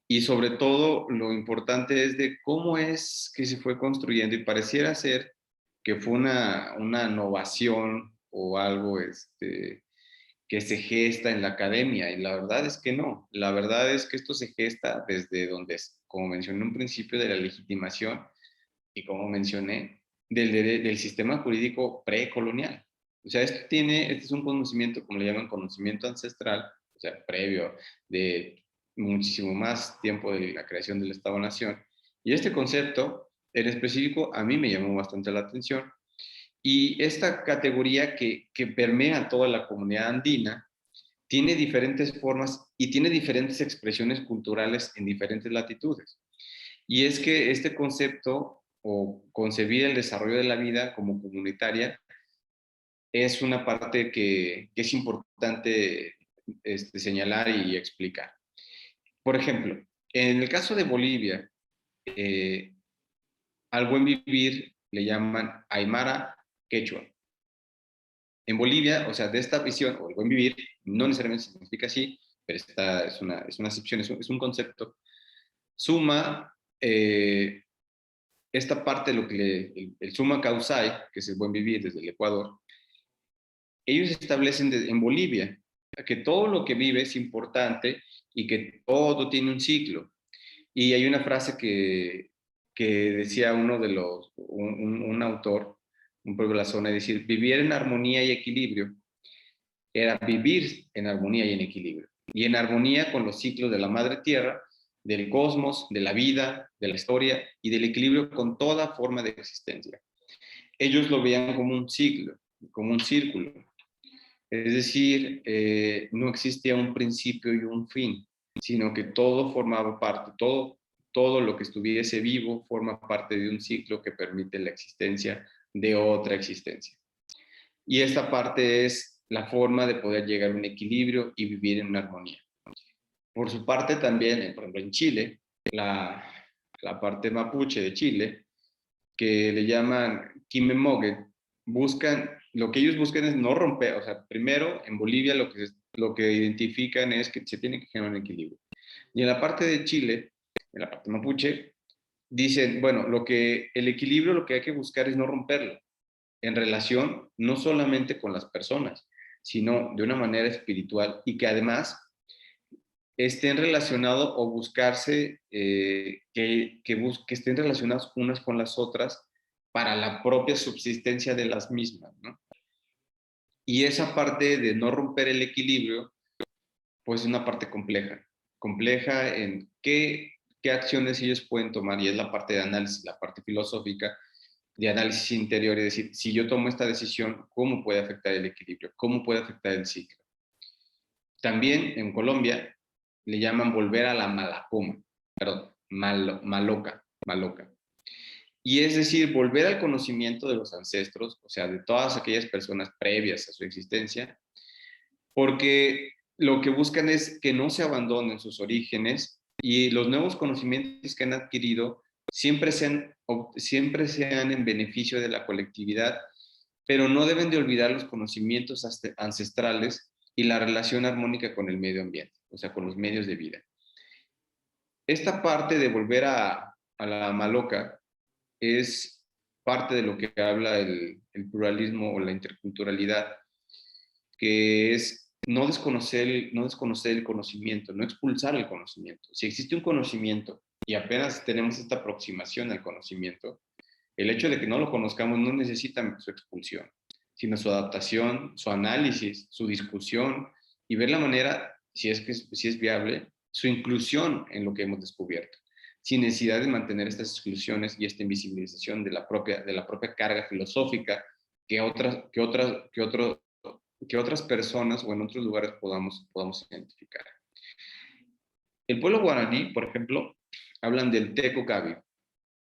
Y sobre todo, lo importante es de cómo es que se fue construyendo y pareciera ser que fue una innovación o algo que se gesta en la academia, y la verdad es que no. La verdad es que esto se gesta desde donde, como mencioné en un principio, de la legitimación y como mencioné, del sistema jurídico precolonial. O sea, este es un conocimiento, como le llaman, conocimiento ancestral, o sea, previo de muchísimo más tiempo de la creación del Estado-Nación. Y este concepto, en específico, a mí me llamó bastante la atención. Y esta categoría que permea toda la comunidad andina tiene diferentes formas y tiene diferentes expresiones culturales en diferentes latitudes. Y es que este concepto o concebir el desarrollo de la vida como comunitaria es una parte que es importante señalar y explicar. Por ejemplo, en el caso de Bolivia, al buen vivir le llaman Aymara Quechua. En Bolivia, o sea, de esta visión, o el buen vivir, no necesariamente significa así, pero esta es una acepción, es un concepto, suma esta parte de lo que el summa causai, que es el buen vivir desde el Ecuador, ellos establecen en Bolivia que todo lo que vive es importante y que todo tiene un ciclo. Y hay una frase que decía uno de un autor, un pueblo de la zona, es decir, vivir en armonía y equilibrio era vivir en armonía y en equilibrio. Y en armonía con los ciclos de la madre tierra, del cosmos, de la vida, de la historia y del equilibrio con toda forma de existencia. Ellos lo veían como un ciclo, como un círculo. Es decir, no existía un principio y un fin, sino que todo formaba parte, todo lo que estuviese vivo forma parte de un ciclo que permite la existencia de otra existencia. Y esta parte es la forma de poder llegar a un equilibrio y vivir en una armonía. Por su parte también, por ejemplo, en Chile, la parte mapuche de Chile, que le llaman Quimemogue, lo que ellos buscan es no romper, o sea, primero en Bolivia lo que identifican es que se tiene que generar un equilibrio. Y en la parte de Chile, en la parte mapuche, dicen, bueno, el equilibrio lo que hay que buscar es no romperlo, en relación no solamente con las personas, sino de una manera espiritual y que además estén relacionados o buscarse que estén relacionados unas con las otras para la propia subsistencia de las mismas, ¿no? Y esa parte de no romper el equilibrio, pues es una parte compleja en qué acciones ellos pueden tomar, y es la parte de análisis, la parte filosófica de análisis interior, es decir, si yo tomo esta decisión, ¿cómo puede afectar el equilibrio? ¿Cómo puede afectar el ciclo? También en Colombia le llaman volver a la malacoma, perdón, maloca. Y es decir, volver al conocimiento de los ancestros, o sea, de todas aquellas personas previas a su existencia, porque lo que buscan es que no se abandonen sus orígenes y los nuevos conocimientos que han adquirido siempre sean en beneficio de la colectividad, pero no deben de olvidar los conocimientos ancestrales y la relación armónica con el medio ambiente, o sea, con los medios de vida. Esta parte de volver a la maloca es parte de lo que habla el pluralismo o la interculturalidad, que es no desconocer el conocimiento, no expulsar el conocimiento. Si existe un conocimiento y apenas tenemos esta aproximación al conocimiento, el hecho de que no lo conozcamos no necesita su expulsión, sino su adaptación, su análisis, su discusión y ver la manera, si es viable, su inclusión en lo que hemos descubierto, sin necesidad de mantener estas exclusiones y esta invisibilización de la propia carga filosófica que otras personas o en otros lugares podamos identificar. El pueblo guaraní, por ejemplo, hablan del teco cabi.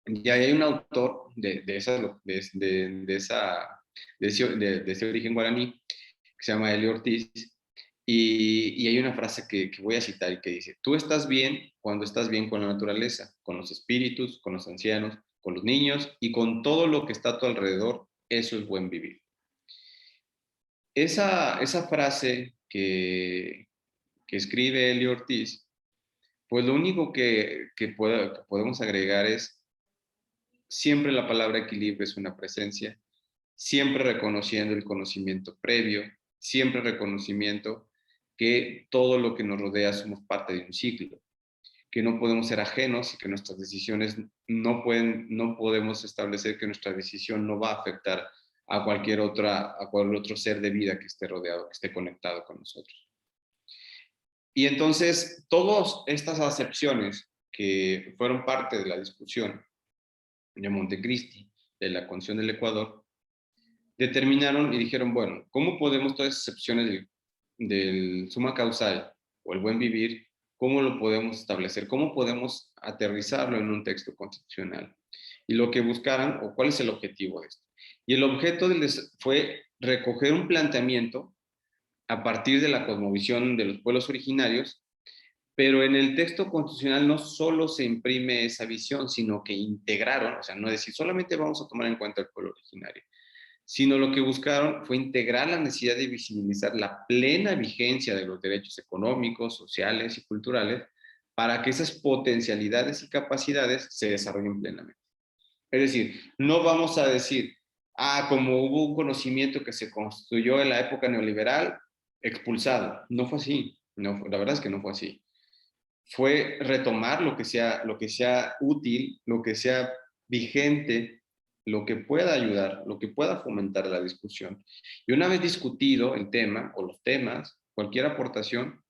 Y hay un autor de ese origen guaraní que se llama Elio Ortiz, y hay una frase que voy a citar y que dice: tú estás bien cuando estás bien con la naturaleza, con los espíritus, con los ancianos, con los niños y con todo lo que está a tu alrededor. Eso es buen vivir. Esa frase que escribe Elio Ortiz, pues lo único que podemos agregar es: siempre la palabra equilibrio es una presencia, siempre reconociendo el conocimiento previo, siempre reconocimiento que todo lo que nos rodea somos parte de un ciclo, que no podemos ser ajenos y que nuestras decisiones no podemos establecer que nuestra decisión no va a afectar a cualquier otro ser de vida que esté rodeado, que esté conectado con nosotros. Y entonces, todas estas acepciones que fueron parte de la discusión de Montecristi, de la Constitución del Ecuador, determinaron y dijeron, bueno, ¿cómo podemos todas esas excepciones del summa causal o el buen vivir, cómo lo podemos establecer? ¿Cómo podemos aterrizarlo en un texto constitucional? Y lo que buscaron, o cuál es el objetivo de esto. Y el objeto fue recoger un planteamiento a partir de la cosmovisión de los pueblos originarios Pero en el texto constitucional no solo se imprime esa visión, sino que integraron, o sea, no es decir, solamente vamos a tomar en cuenta el pueblo originario, sino lo que buscaron fue integrar la necesidad de visibilizar la plena vigencia de los derechos económicos, sociales y culturales para que esas potencialidades y capacidades se desarrollen plenamente. Es decir, no vamos a decir, como hubo un conocimiento que se construyó en la época neoliberal, expulsado. No fue así. No, la verdad es que no fue así. Fue retomar lo que sea útil, lo que sea vigente, lo que pueda ayudar, lo que pueda fomentar la discusión. Y una vez discutido el tema o los temas, cualquier aportación,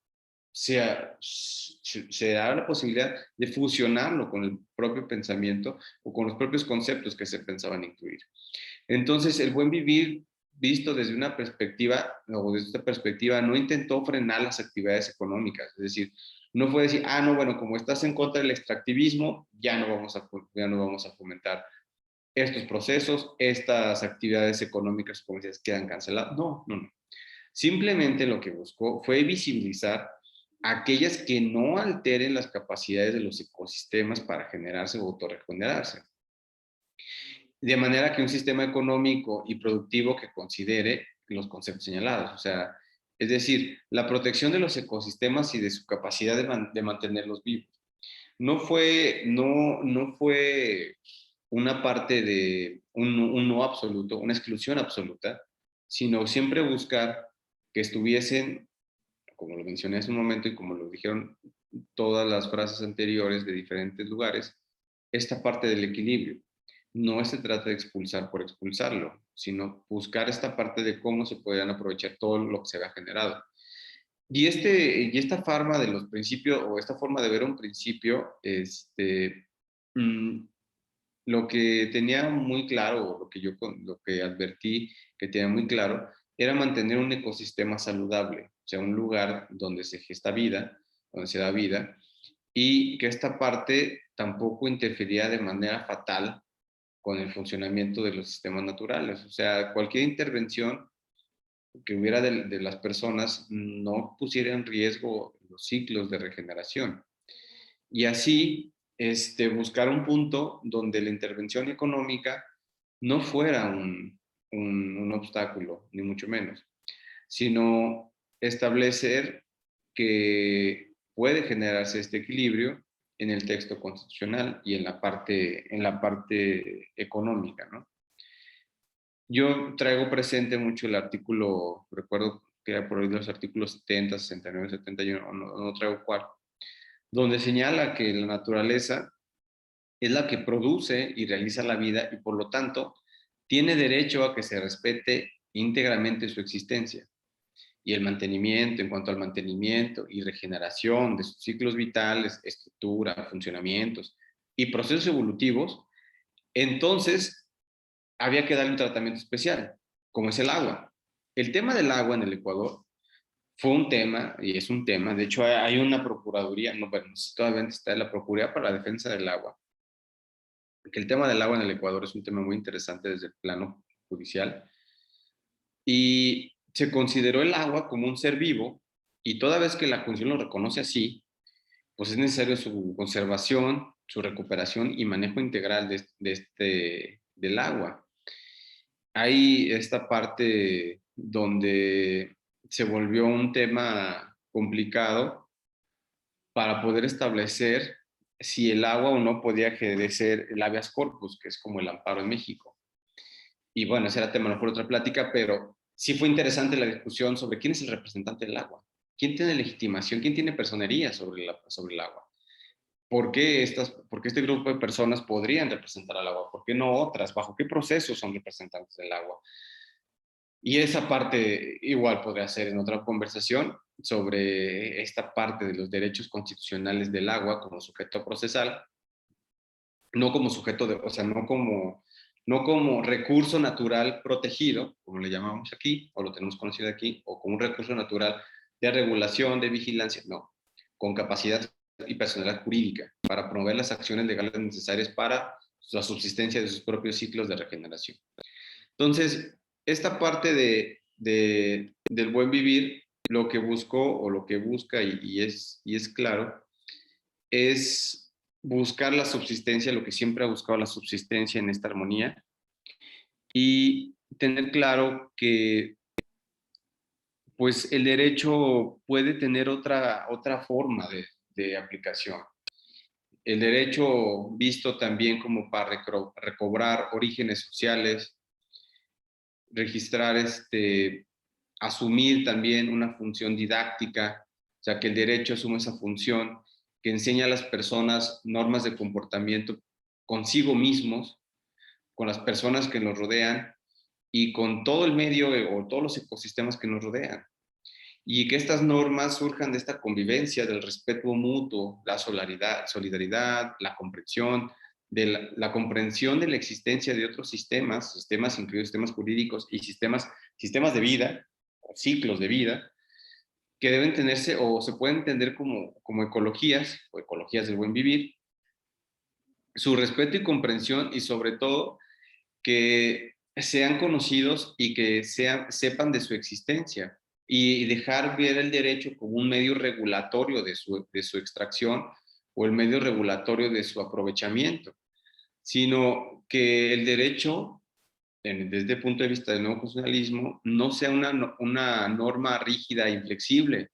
se da la posibilidad de fusionarlo con el propio pensamiento o con los propios conceptos que se pensaban incluir. Entonces, el buen vivir, visto desde una perspectiva, o desde esta perspectiva, no intentó frenar las actividades económicas. Es decir, no fue decir, no, bueno, como estás en contra del extractivismo, ya no vamos a fomentar estos procesos, estas actividades económicas o comerciales quedan canceladas. No, no, no. Simplemente lo que buscó fue visibilizar aquellas que no alteren las capacidades de los ecosistemas para generarse o autorregenerarse. De manera que un sistema económico y productivo que considere los conceptos señalados. O sea, es decir, la protección de los ecosistemas y de su capacidad de mantenerlos vivos. No fue una parte de un no absoluto, una exclusión absoluta, sino siempre buscar que estuviesen, como lo mencioné hace un momento y como lo dijeron todas las frases anteriores de diferentes lugares, esta parte del equilibrio. No se trata de expulsar por expulsarlo, sino buscar esta parte de cómo se podrían aprovechar todo lo que se había generado. Y esta forma de los principios, o esta forma de ver un principio, mm, lo que tenía muy claro, o lo que advertí que tenía muy claro, era mantener un ecosistema saludable, o sea, un lugar donde se gesta vida, donde se da vida, y que esta parte tampoco interfería de manera fatal con el funcionamiento de los sistemas naturales. O sea, cualquier intervención que hubiera de las personas no pusiera en riesgo los ciclos de regeneración. Y así, buscar un punto donde la intervención económica no fuera un obstáculo, ni mucho menos, sino establecer que puede generarse este equilibrio en el texto constitucional y en la parte económica, ¿no? Yo traigo presente mucho el artículo, recuerdo que era por ahí los artículos 70, 69, 71, no traigo cuál, donde señala que la naturaleza es la que produce y realiza la vida y por lo tanto tiene derecho a que se respete íntegramente su existencia y el mantenimiento, en cuanto al mantenimiento y regeneración de sus ciclos vitales, estructura, funcionamientos y procesos evolutivos, entonces había que darle un tratamiento especial, como es el agua. El tema del agua en el Ecuador fue un tema, y es un tema, de hecho hay una procuraduría, no, bueno, no sé si todavía está la Procuraduría para la Defensa del Agua, que el tema del agua en el Ecuador es un tema muy interesante desde el plano judicial, y se consideró el agua como un ser vivo, y toda vez que la Constitución lo reconoce así, pues es necesario su conservación, su recuperación y manejo integral del agua. Hay esta parte donde se volvió un tema complicado para poder establecer si el agua o no podía ejercer el habeas corpus, que es como el amparo en México. Y bueno, ese era tema mejor otra plática, pero sí fue interesante la discusión sobre quién es el representante del agua, quién tiene legitimación, quién tiene personería sobre el agua. ¿Por qué este grupo de personas podrían representar al agua? ¿Por qué no otras? ¿Bajo qué procesos son representantes del agua? Y esa parte igual podría ser en otra conversación sobre esta parte de los derechos constitucionales del agua como sujeto procesal, no como sujeto de, o sea, no como recurso natural protegido, como le llamamos aquí, o lo tenemos conocido aquí, o como un recurso natural de regulación, de vigilancia, no, con capacidad y personalidad jurídica para promover las acciones legales necesarias para la subsistencia de sus propios ciclos de regeneración. Entonces, esta parte del buen vivir lo que buscó o lo que busca, y es claro, es buscar la subsistencia, lo que siempre ha buscado la subsistencia en esta armonía, y tener claro que pues el derecho puede tener otra forma de aplicación. El derecho visto también como para recobrar orígenes sociales, registrar, asumir también una función didáctica, o sea, que el derecho asume esa función, que enseña a las personas normas de comportamiento consigo mismos, con las personas que nos rodean y con todo el medio o todos los ecosistemas que nos rodean. Y que estas normas surjan de esta convivencia, del respeto mutuo, la solidaridad, la comprensión, de la comprensión de la existencia de otros sistemas incluidos sistemas jurídicos y sistemas de vida, o ciclos de vida, que deben tenerse o se pueden entender como ecologías o ecologías del buen vivir, su respeto y comprensión y sobre todo que sean conocidos y que sepan de su existencia y dejar ver el derecho como un medio regulatorio de su extracción o el medio regulatorio de su aprovechamiento, sino que el derecho, desde el punto de vista del nuevo constitucionalismo, no sea una norma rígida e inflexible,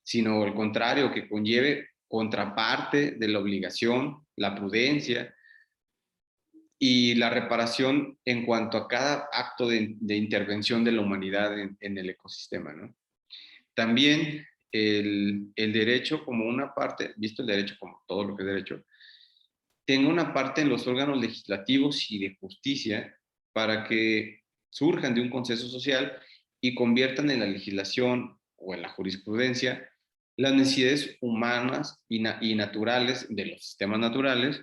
sino al contrario, que conlleve contraparte de la obligación, la prudencia, y la reparación en cuanto a cada acto de intervención de la humanidad en el ecosistema, ¿no? También el derecho como una parte, visto el derecho como todo lo que es derecho, tenga una parte en los órganos legislativos y de justicia para que surjan de un consenso social y conviertan en la legislación o en la jurisprudencia las necesidades humanas y naturales de los sistemas naturales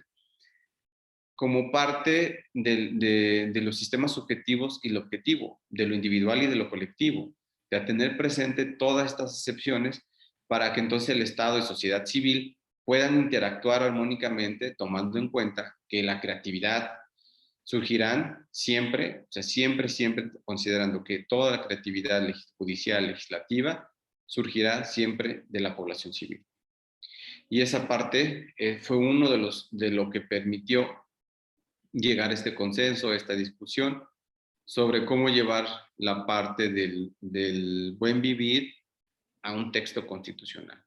como parte de los sistemas subjetivos y lo objetivo, de lo individual y de lo colectivo, de tener presente todas estas excepciones para que entonces el Estado y sociedad civil puedan interactuar armónicamente tomando en cuenta que la creatividad surgirán siempre, o sea, siempre considerando que toda la creatividad judicial, legislativa, surgirá siempre de la población civil. Y esa parte fue uno de lo que permitió llegar a este consenso, a esta discusión sobre cómo llevar la parte del buen vivir a un texto constitucional.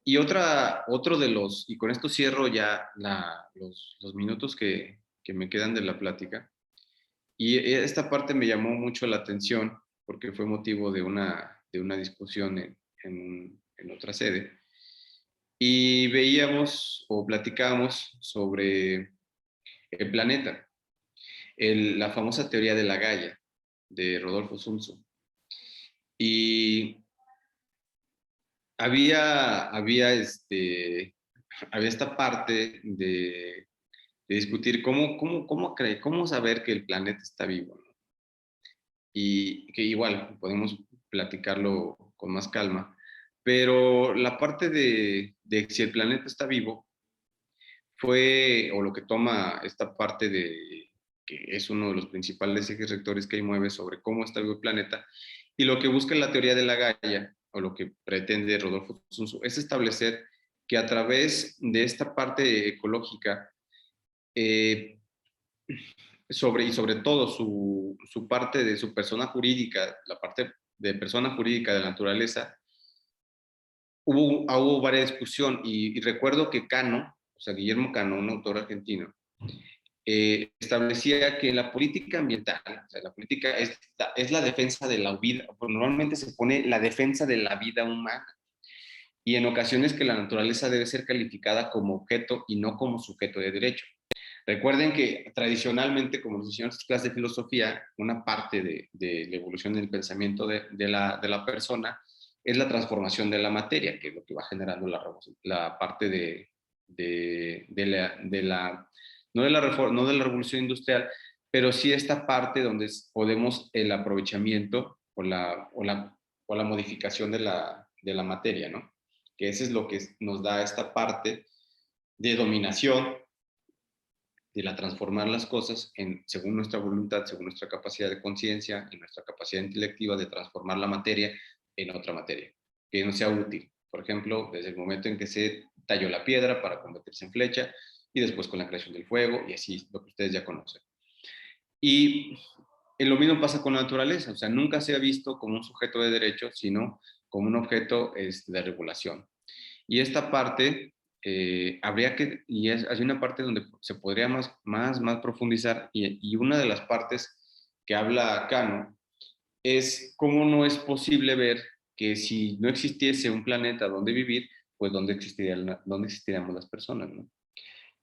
Y otro de y con esto cierro ya los minutos que me quedan de la plática, y esta parte me llamó mucho la atención porque fue motivo de una discusión en otra sede, y veíamos o platicábamos sobre el planeta. La famosa teoría de la Gaia, de Rodolfo Sumso. Y había esta parte de discutir cómo saber que el planeta está vivo, ¿no? Y que igual podemos platicarlo con más calma, pero la parte de si el planeta está vivo o lo que toma esta parte que es uno de los principales ejes rectores que ahí mueve sobre cómo está vivo el planeta, y lo que busca la teoría de la Gaia, o lo que pretende Rodolfo Sunzu, es establecer que a través de esta parte ecológica, eh, y sobre todo su parte de su persona jurídica, la parte de persona jurídica de la naturaleza, hubo varias discusión, y recuerdo que Cano, o sea, Guillermo Cano, un autor argentino, establecía que la política ambiental, o sea, la política es la defensa de la vida, pues normalmente se pone la defensa de la vida humana, y en ocasiones que la naturaleza debe ser calificada como objeto y no como sujeto de derecho. Recuerden que tradicionalmente, como nos enseñaron en clases de filosofía, una parte de la evolución del pensamiento de la persona es la transformación de la materia, que es lo que va generando la parte de la no de la revolución industrial, pero sí esta parte donde podemos el aprovechamiento o la modificación de la materia, ¿no? Que eso es lo que nos da esta parte de dominación, de la transformar las cosas según nuestra voluntad, según nuestra capacidad de conciencia y nuestra capacidad intelectiva de transformar la materia en otra materia, que no sea útil. Por ejemplo, desde el momento en que se talló la piedra para convertirse en flecha y después con la creación del fuego y así, lo que ustedes ya conocen. Y lo mismo pasa con la naturaleza, o sea, nunca se ha visto como un sujeto de derecho, sino como un objeto de regulación. Y esta parte habría que, hay una parte donde se podría más profundizar y una de las partes que habla Cano es cómo no es posible ver que si no existiese un planeta donde vivir, pues dónde existiríamos las personas, ¿no?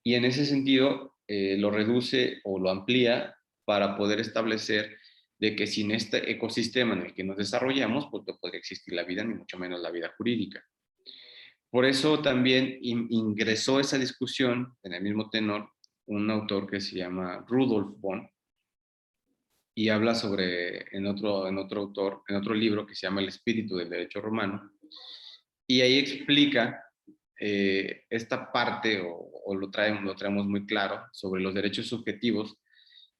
Y en ese sentido lo reduce o lo amplía para poder establecer de que sin este ecosistema en el que nos desarrollamos, pues no podría existir la vida, ni mucho menos la vida jurídica. Por eso también ingresó esa discusión en el mismo tenor un autor que se llama Rudolf Bonn y habla sobre, en otro libro que se llama El espíritu del derecho romano, y ahí explica esta parte, o lo traemos muy claro, sobre los derechos subjetivos,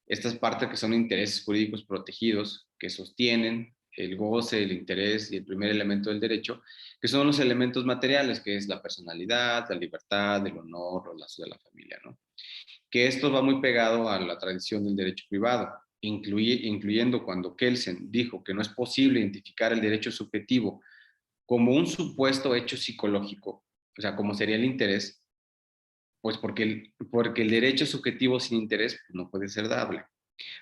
estas partes que son intereses jurídicos protegidos, que sostienen el goce, el interés y el primer elemento del derecho, que son los elementos materiales, que es la personalidad, la libertad, el honor, el lazo de la familia, ¿no? Que esto va muy pegado a la tradición del derecho privado, incluyendo cuando Kelsen dijo que no es posible identificar el derecho subjetivo como un supuesto hecho psicológico, o sea, como sería el interés, pues porque el derecho subjetivo sin interés pues, no puede ser dable.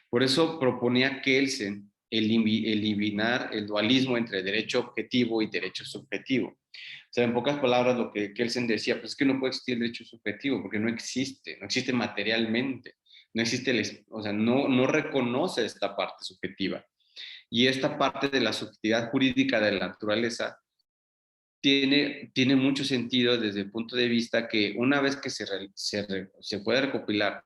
Por eso proponía Kelsen eliminar el dualismo entre derecho objetivo y derecho subjetivo. O sea, en pocas palabras, lo que Kelsen decía, pues es que no puede existir el derecho subjetivo porque no existe materialmente, no existe, o sea, no reconoce esta parte subjetiva. Y esta parte de la subjetividad jurídica de la naturaleza tiene mucho sentido desde el punto de vista que una vez que se puede recopilar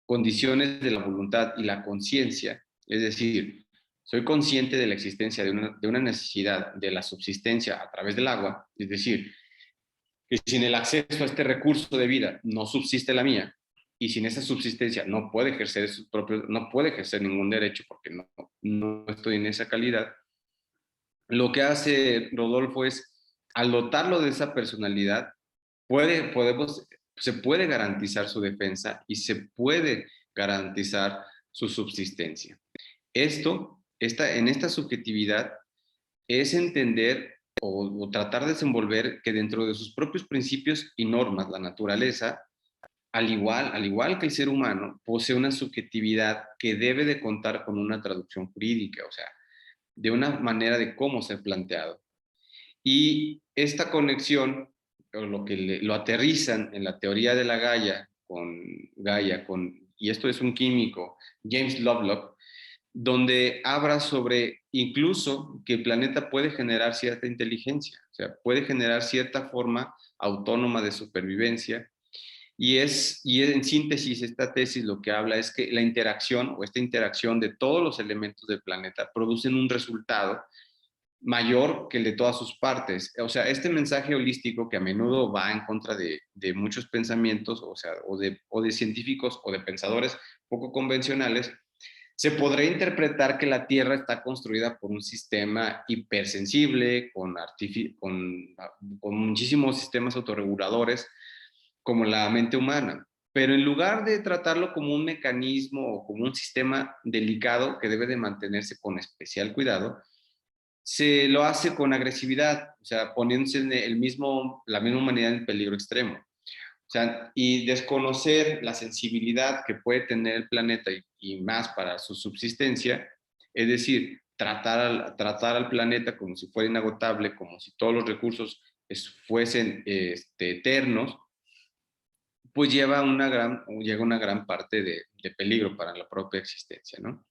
condiciones de la voluntad y la conciencia, es decir, soy consciente de la existencia de una necesidad de la subsistencia a través del agua, es decir, que sin el acceso a este recurso de vida no subsiste la mía, y sin esa subsistencia no puede ejercer ningún derecho porque no estoy en esa calidad. Lo que hace Rodolfo es, al dotarlo de esa personalidad, se puede garantizar su defensa y se puede garantizar su subsistencia. En esta subjetividad es entender o tratar de desenvolver que dentro de sus propios principios y normas, la naturaleza, al igual que el ser humano, posee una subjetividad que debe de contar con una traducción jurídica, o sea, de una manera de cómo ser planteado. Y esta conexión, o lo aterrizan en la teoría de la y esto es un químico, James Lovelock, donde habla sobre incluso que el planeta puede generar cierta inteligencia, o sea, puede generar cierta forma autónoma de supervivencia. Y en síntesis, esta tesis lo que habla es que la interacción o esta interacción de todos los elementos del planeta producen un resultado mayor que el de todas sus partes. O sea, este mensaje holístico que a menudo va en contra de muchos pensamientos, o sea, o de científicos o de pensadores poco convencionales, se podría interpretar que la Tierra está construida por un sistema hipersensible, con muchísimos sistemas autorreguladores, como la mente humana. Pero en lugar de tratarlo como un mecanismo o como un sistema delicado que debe de mantenerse con especial cuidado, se lo hace con agresividad, o sea, poniéndose en la misma humanidad en peligro extremo. O sea, y desconocer la sensibilidad que puede tener el planeta y más para su subsistencia, es decir, tratar al planeta como si fuera inagotable, como si todos los recursos fuesen eternos, pues llega una gran parte de peligro para la propia existencia, ¿no?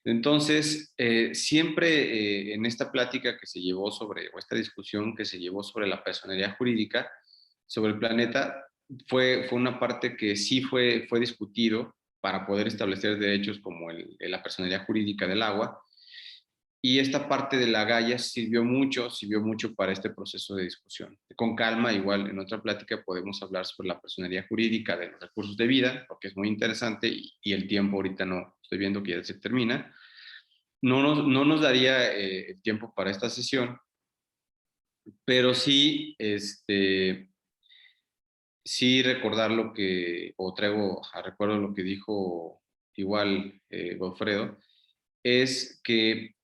Entonces, siempre en esta plática que se llevó o esta discusión que se llevó sobre la personalidad jurídica, sobre el planeta, fue una parte que sí fue discutido para poder establecer derechos como la personalidad jurídica del agua. Y esta parte de la Gaia sirvió mucho para este proceso de discusión. Con calma, igual en otra plática podemos hablar sobre la personalidad jurídica de los recursos de vida, porque es muy interesante y el tiempo ahorita no, estoy viendo que ya se termina. No nos daría el tiempo para esta sesión, pero sí, sí recordar o traigo a recuerdo lo que dijo igual Godfredo, es que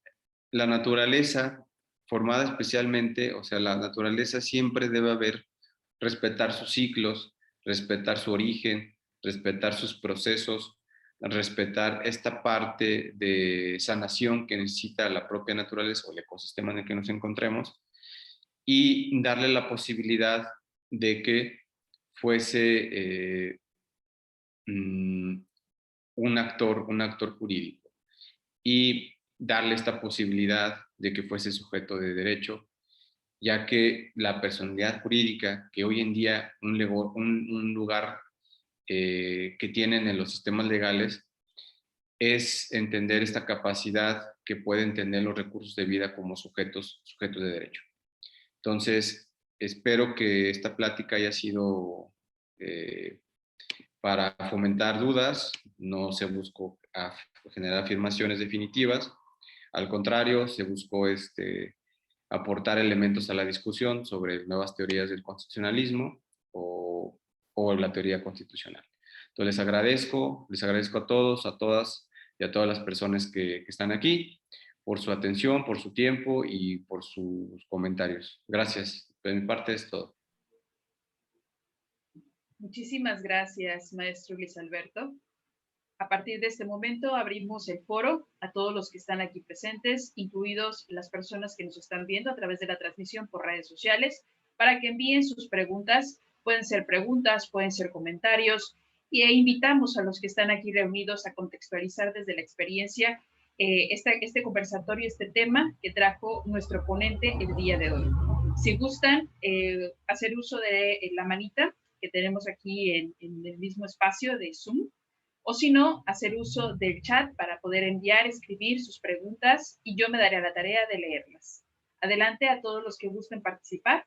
la naturaleza, formada especialmente, o sea, la naturaleza siempre debe haber, respetar sus ciclos, respetar su origen, respetar sus procesos, respetar esta parte de sanación que necesita la propia naturaleza o el ecosistema en el que nos encontremos, y darle la posibilidad de que fuese mm, un actor jurídico, y darle esta posibilidad de que fuese sujeto de derecho, ya que la personalidad jurídica, que hoy en día un lugar que tienen en los sistemas legales, es entender esta capacidad que pueden tener los recursos de vida como sujetos de derecho. Entonces, espero que esta plática haya sido eh, para fomentar dudas. No se buscó generar afirmaciones definitivas, al contrario, se buscó aportar elementos a la discusión sobre nuevas teorías del constitucionalismo o la teoría constitucional. Entonces les agradezco a todos, a todas y a todas las personas que están aquí por su atención, por su tiempo y por sus comentarios. Gracias. De mi parte es todo. Muchísimas gracias, maestro Luis Alberto. A partir de este momento abrimos el foro a todos los que están aquí presentes, incluidos las personas que nos están viendo a través de la transmisión por redes sociales, para que envíen sus preguntas. Pueden ser comentarios, e invitamos a los que están aquí reunidos a contextualizar desde la experiencia este conversatorio, este tema que trajo nuestro ponente el día de hoy. Si gustan hacer uso de la manita que tenemos aquí en el mismo espacio de Zoom, o si no, hacer uso del chat para poder enviar, escribir sus preguntas y yo me daré a la tarea de leerlas. Adelante a todos los que gusten participar.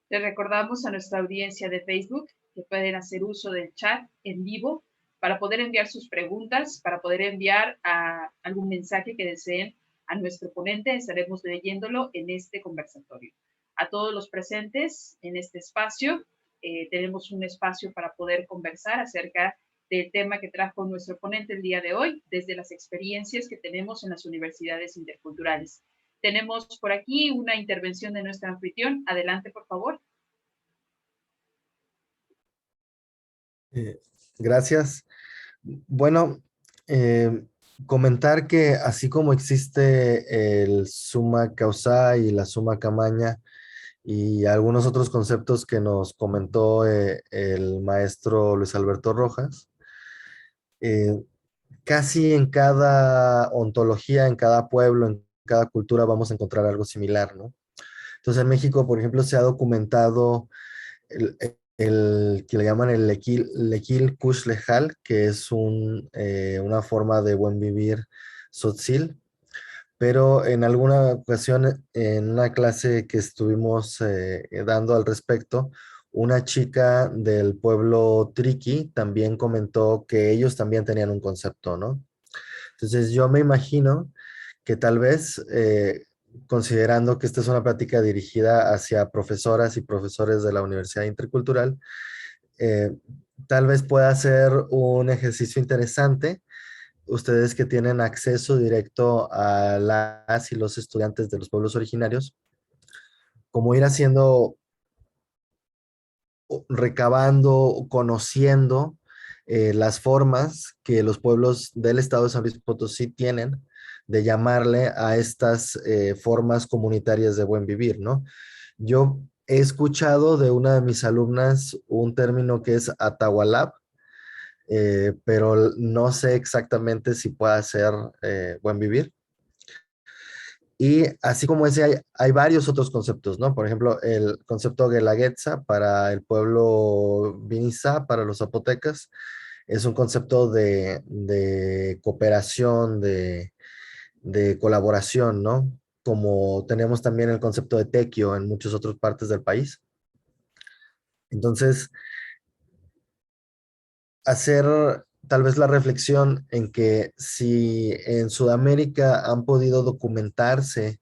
Les recordamos a nuestra audiencia de Facebook que pueden hacer uso del chat en vivo para poder enviar sus preguntas, para poder enviar algún mensaje que deseen a nuestro ponente. Estaremos leyéndolo en este conversatorio. A todos los presentes en este espacio, tenemos un espacio para poder conversar acerca del tema que trajo nuestro ponente el día de hoy, desde las experiencias que tenemos en las universidades interculturales. Tenemos por aquí una intervención de nuestra anfitrión. Adelante, por favor. Gracias. Bueno, comentar que así como existe el summa causa y la summa camaña y algunos otros conceptos que nos comentó el maestro Luis Alberto Rojas, casi en cada ontología, en cada pueblo, en cada cultura vamos a encontrar algo similar, ¿no? Entonces en México, por ejemplo, se ha documentado el que le llaman el Lequil Kush Lejal, que es una forma de buen vivir tzotzil, pero en alguna ocasión, en una clase que estuvimos dando al respecto, una chica del pueblo Triqui también comentó que ellos también tenían un concepto, ¿no? Entonces yo me imagino que tal vez, considerando que esta es una plática dirigida hacia profesoras y profesores de la Universidad Intercultural, eh, tal vez pueda ser un ejercicio interesante. Ustedes que tienen acceso directo a las y los estudiantes de los pueblos originarios, como ir haciendo, recabando, conociendo las formas que los pueblos del estado de San Luis Potosí tienen de llamarle a estas formas comunitarias de buen vivir, ¿no? Yo he escuchado de una de mis alumnas un término que es Atahualap, pero no sé exactamente si pueda ser buen vivir. Y así como ese, hay varios otros conceptos, ¿no? Por ejemplo, el concepto Guelaguetza para el pueblo Vinizá, para los zapotecas, es un concepto de cooperación, de colaboración, ¿no? Como tenemos también el concepto de tequio en muchas otras partes del país. Entonces, hacer tal vez la reflexión en que si en Sudamérica han podido documentarse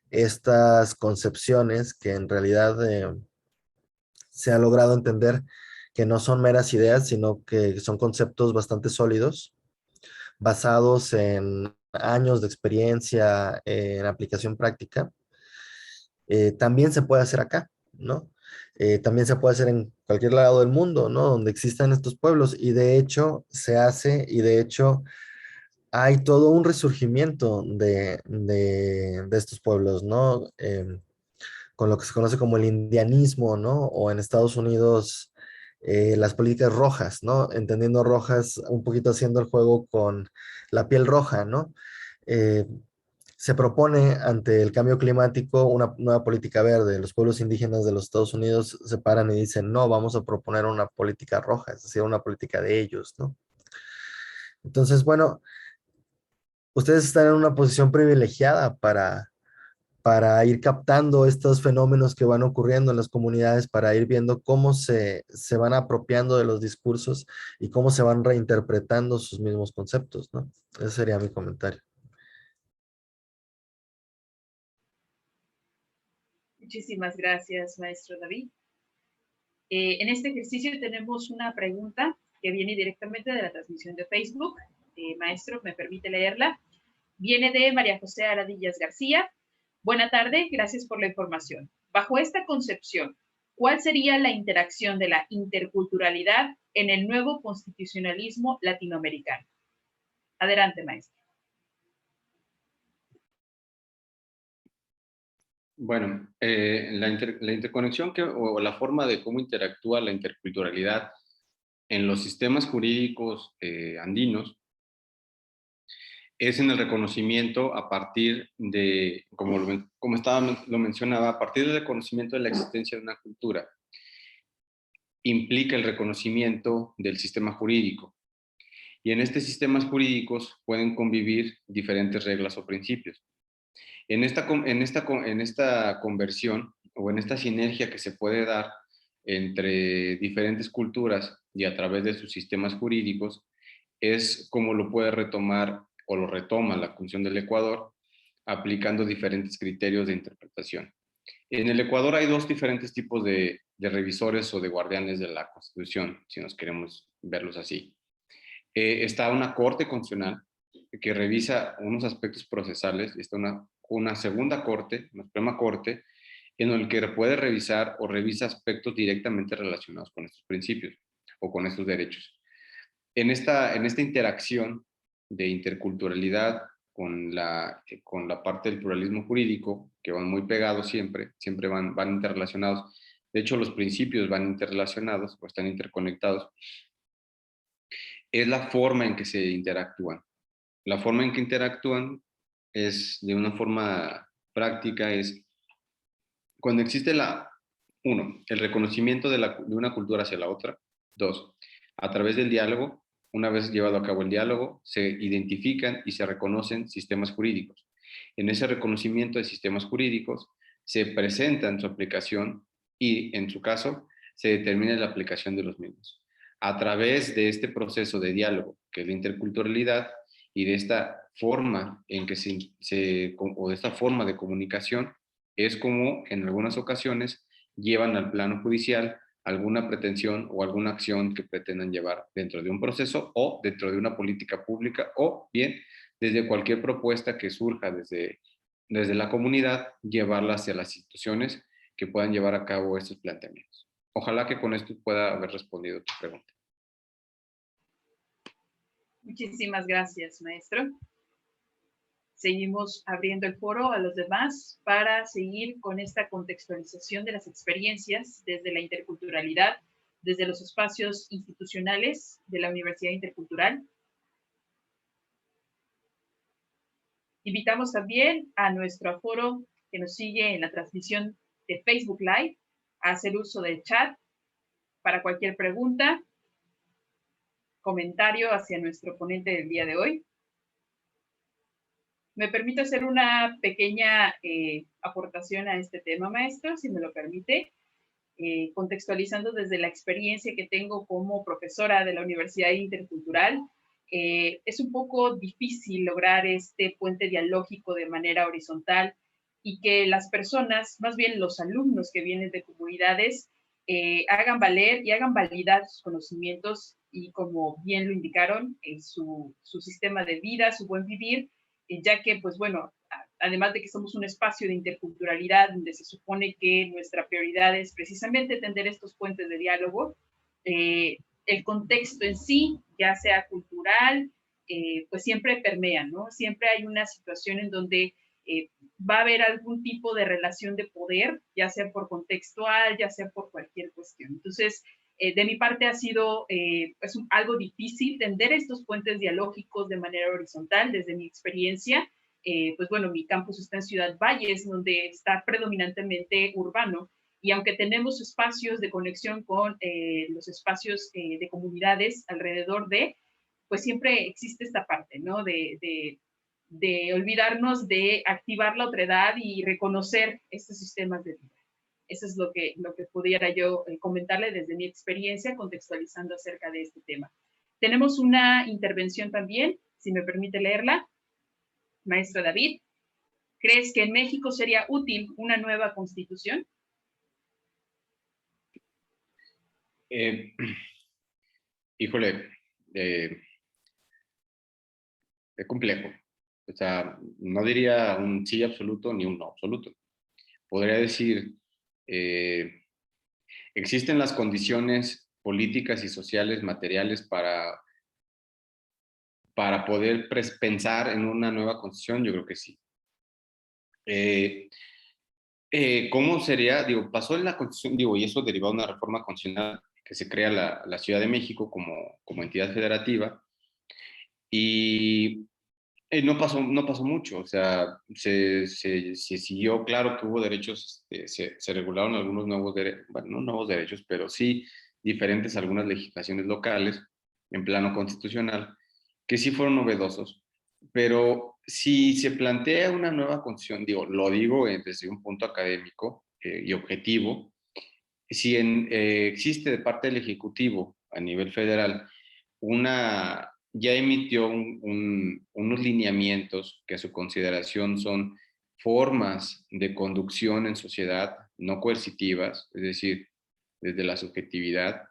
estas concepciones que en realidad se ha logrado entender que no son meras ideas, sino que son conceptos bastante sólidos, basados en años de experiencia en aplicación práctica, también se puede hacer acá, ¿no? También se puede hacer en cualquier lado del mundo, ¿no? Donde existan estos pueblos y de hecho se hace y de hecho hay todo un resurgimiento de estos pueblos, ¿no? Con lo que se conoce como el indianismo, ¿no? O en Estados Unidos, las políticas rojas, ¿no? Entendiendo rojas, un poquito haciendo el juego con la piel roja, ¿no? Eh, Se propone ante el cambio climático una nueva política verde. Los pueblos indígenas de los Estados Unidos se paran y dicen, no, vamos a proponer una política roja, es decir, una política de ellos, ¿no? Entonces, bueno, ustedes están en una posición privilegiada para ir captando estos fenómenos que van ocurriendo en las comunidades, para ir viendo cómo se van apropiando de los discursos y cómo se van reinterpretando sus mismos conceptos, ¿no? Ese sería mi comentario. Muchísimas gracias, maestro David. En este ejercicio tenemos una pregunta que viene directamente de la transmisión de Facebook. Maestro, ¿me permite leerla? Viene de María José Aradillas García. Buena tarde, gracias por la información. Bajo esta concepción, ¿cuál sería la interacción de la interculturalidad en el nuevo constitucionalismo latinoamericano? Adelante, maestro. Bueno, la interconexión o la forma de cómo interactúa la interculturalidad en los sistemas jurídicos andinos es en el reconocimiento a partir de, lo mencionaba, a partir del reconocimiento de la existencia de una cultura, implica el reconocimiento del sistema jurídico. Y en estos sistemas jurídicos pueden convivir diferentes reglas o principios. En esta conversión o en esta sinergia que se puede dar entre diferentes culturas y a través de sus sistemas jurídicos, es como lo puede retomar o lo retoma la Constitución del Ecuador, aplicando diferentes criterios de interpretación. En el Ecuador hay dos diferentes tipos de revisores o de guardianes de la Constitución, si nos queremos verlos así. Está una Corte Constitucional que revisa unos aspectos procesales, está una segunda Corte, una Suprema Corte, en el que puede revisar o revisa aspectos directamente relacionados con estos principios o con estos derechos. En esta interacción de interculturalidad con la parte del pluralismo jurídico, que van muy pegados siempre van interrelacionados. De hecho, los principios van interrelacionados o están interconectados. Es la forma en que se interactúan. La forma en que interactúan es de una forma práctica, es cuando existe el reconocimiento de una cultura hacia la otra. Dos, a través del diálogo, una vez llevado a cabo el diálogo, se identifican y se reconocen sistemas jurídicos. En ese reconocimiento de sistemas jurídicos se presenta en su aplicación y, en su caso, se determina la aplicación de los mismos. A través de este proceso de diálogo, que es la interculturalidad, y de esta forma en que o de esta forma de comunicación, es como en algunas ocasiones llevan al plano judicial alguna pretensión o alguna acción que pretendan llevar dentro de un proceso o dentro de una política pública, o bien desde cualquier propuesta que surja desde la comunidad, llevarla hacia las instituciones que puedan llevar a cabo estos planteamientos. Ojalá que con esto pueda haber respondido tu pregunta. Muchísimas gracias, maestro. Seguimos abriendo el foro a los demás para seguir con esta contextualización de las experiencias desde la interculturalidad desde los espacios institucionales de la Universidad Intercultural. Invitamos también a nuestro aforo que nos sigue en la transmisión de Facebook Live a hacer uso del chat para cualquier pregunta, comentario hacia nuestro ponente del día de hoy. Me permito hacer una pequeña aportación a este tema, maestro, si me lo permite, contextualizando desde la experiencia que tengo como profesora de la Universidad Intercultural. Es un poco difícil lograr este puente dialógico de manera horizontal y que las personas, más bien los alumnos que vienen de comunidades, hagan valer y hagan validar sus conocimientos y, como bien lo indicaron, su sistema de vida, su buen vivir, ya que, pues bueno, además de que somos un espacio de interculturalidad donde se supone que nuestra prioridad es precisamente tender estos puentes de diálogo, el contexto en sí, ya sea cultural, pues siempre permea, ¿no? Siempre hay una situación en donde va a haber algún tipo de relación de poder, ya sea por contextual, ya sea por cualquier cuestión. Entonces, de mi parte ha sido pues algo difícil tender estos puentes dialógicos de manera horizontal desde mi experiencia. Pues bueno, mi campus está en Ciudad Valles, donde está predominantemente urbano, y aunque tenemos espacios de conexión con los espacios de comunidades alrededor de, pues siempre existe esta parte, ¿no? De olvidarnos de activar la otredad y reconocer estos sistemas de vida. Eso es lo que pudiera yo comentarle desde mi experiencia, contextualizando acerca de este tema. Tenemos una intervención también, si me permite leerla. Maestro David, ¿crees que en México sería útil una nueva constitución? Híjole, es complejo. O sea, no diría un sí absoluto ni un no absoluto. Podría decir, existen las condiciones políticas y sociales, materiales para poder pensar en una nueva constitución. Yo creo que sí. ¿Cómo sería? Digo, pasó en la constitución, digo, y eso derivó de una reforma constitucional que se crea la Ciudad de México como entidad federativa, y no pasó mucho. O sea, se siguió. Claro que hubo derechos, se regularon algunos nuevos derechos, bueno, no nuevos derechos, pero sí diferentes algunas legislaciones locales en plano constitucional, que sí fueron novedosos. Pero si se plantea una nueva constitución, lo digo desde un punto académico y objetivo, si existe de parte del Ejecutivo a nivel federal ya emitió unos lineamientos que a su consideración son formas de conducción en sociedad no coercitivas, es decir, desde la subjetividad,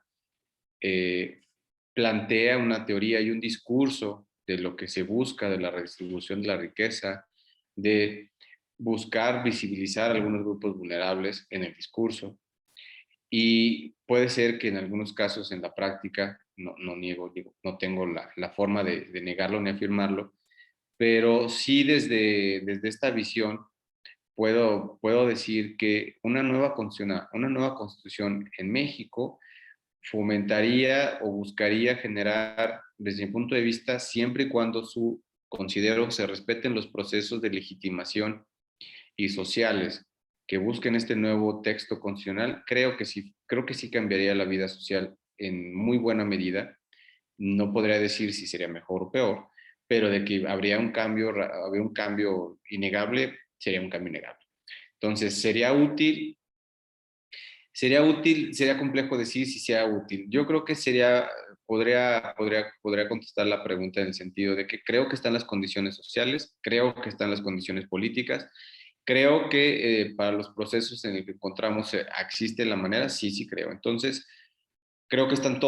plantea una teoría y un discurso de lo que se busca de la redistribución de la riqueza, de buscar visibilizar a algunos grupos vulnerables en el discurso. Y puede ser que en algunos casos en la práctica, no niego, no tengo la forma de negarlo ni afirmarlo, pero sí desde esta visión puedo decir que una nueva constitución en México fomentaría o buscaría generar, desde mi punto de vista, siempre y cuando considero se respeten los procesos de legitimación y sociales que busquen este nuevo texto constitucional, creo que sí cambiaría la vida social en muy buena medida. No podría decir si sería mejor o peor, pero de que habría un cambio innegable, sería un cambio innegable. Entonces, sería complejo decir si sea útil. Yo creo que podría contestar la pregunta en el sentido de que creo que están las condiciones sociales, creo que están las condiciones políticas, creo que para los procesos en el que encontramos existe la manera, sí creo. Entonces, creo que están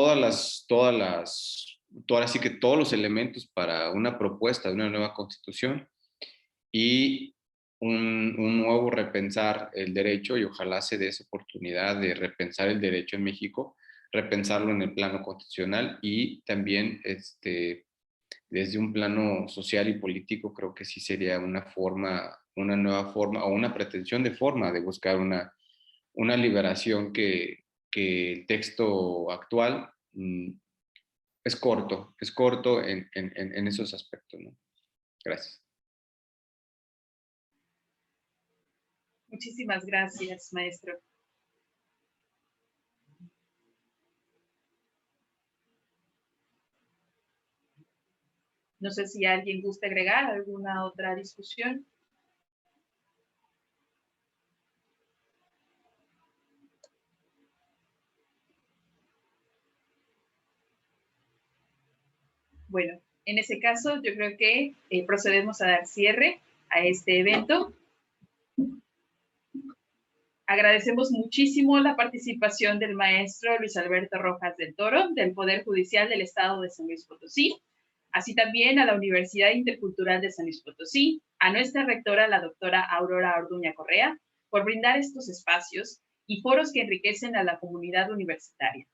así que todos los elementos para una propuesta de una nueva constitución y un nuevo repensar el derecho, y ojalá se dé esa oportunidad de repensar el derecho en México, repensarlo en el plano constitucional y también desde un plano social y político. Creo que sí sería una nueva forma o una pretensión de forma de buscar una liberación que que el texto actual es corto en esos aspectos, ¿no? Gracias. Muchísimas gracias, maestro. No sé si alguien gusta agregar alguna otra discusión. Bueno, en ese caso yo creo que procedemos a dar cierre a este evento. Agradecemos muchísimo la participación del maestro Luis Alberto Rojas del Toro, del Poder Judicial del Estado de San Luis Potosí, así también a la Universidad Intercultural de San Luis Potosí, a nuestra rectora, la doctora Aurora Orduña Correa, por brindar estos espacios y foros que enriquecen a la comunidad universitaria.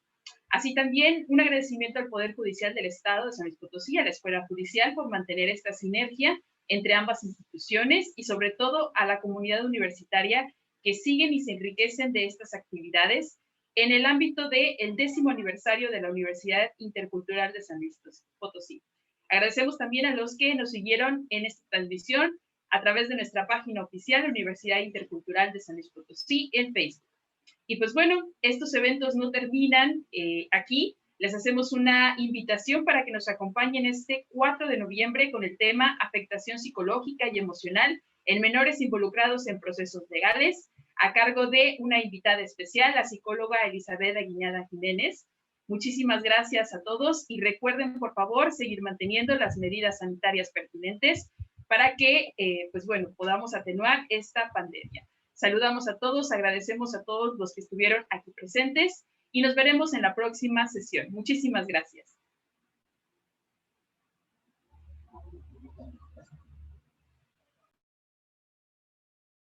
Así también un agradecimiento al Poder Judicial del Estado de San Luis Potosí, a la Escuela Judicial, por mantener esta sinergia entre ambas instituciones y sobre todo a la comunidad universitaria que siguen y se enriquecen de estas actividades en el ámbito del 10º aniversario de la Universidad Intercultural de San Luis Potosí. Agradecemos también a los que nos siguieron en esta transmisión a través de nuestra página oficial, Universidad Intercultural de San Luis Potosí, en Facebook. Y pues bueno, estos eventos no terminan aquí. Les hacemos una invitación para que nos acompañen este 4 de noviembre con el tema Afectación psicológica y emocional en menores involucrados en procesos legales, a cargo de una invitada especial, la psicóloga Elizabeth Aguiñada Jiménez. Muchísimas gracias a todos y recuerden, por favor, seguir manteniendo las medidas sanitarias pertinentes para que, pues bueno, podamos atenuar esta pandemia. Saludamos a todos, agradecemos a todos los que estuvieron aquí presentes y nos veremos en la próxima sesión. Muchísimas gracias.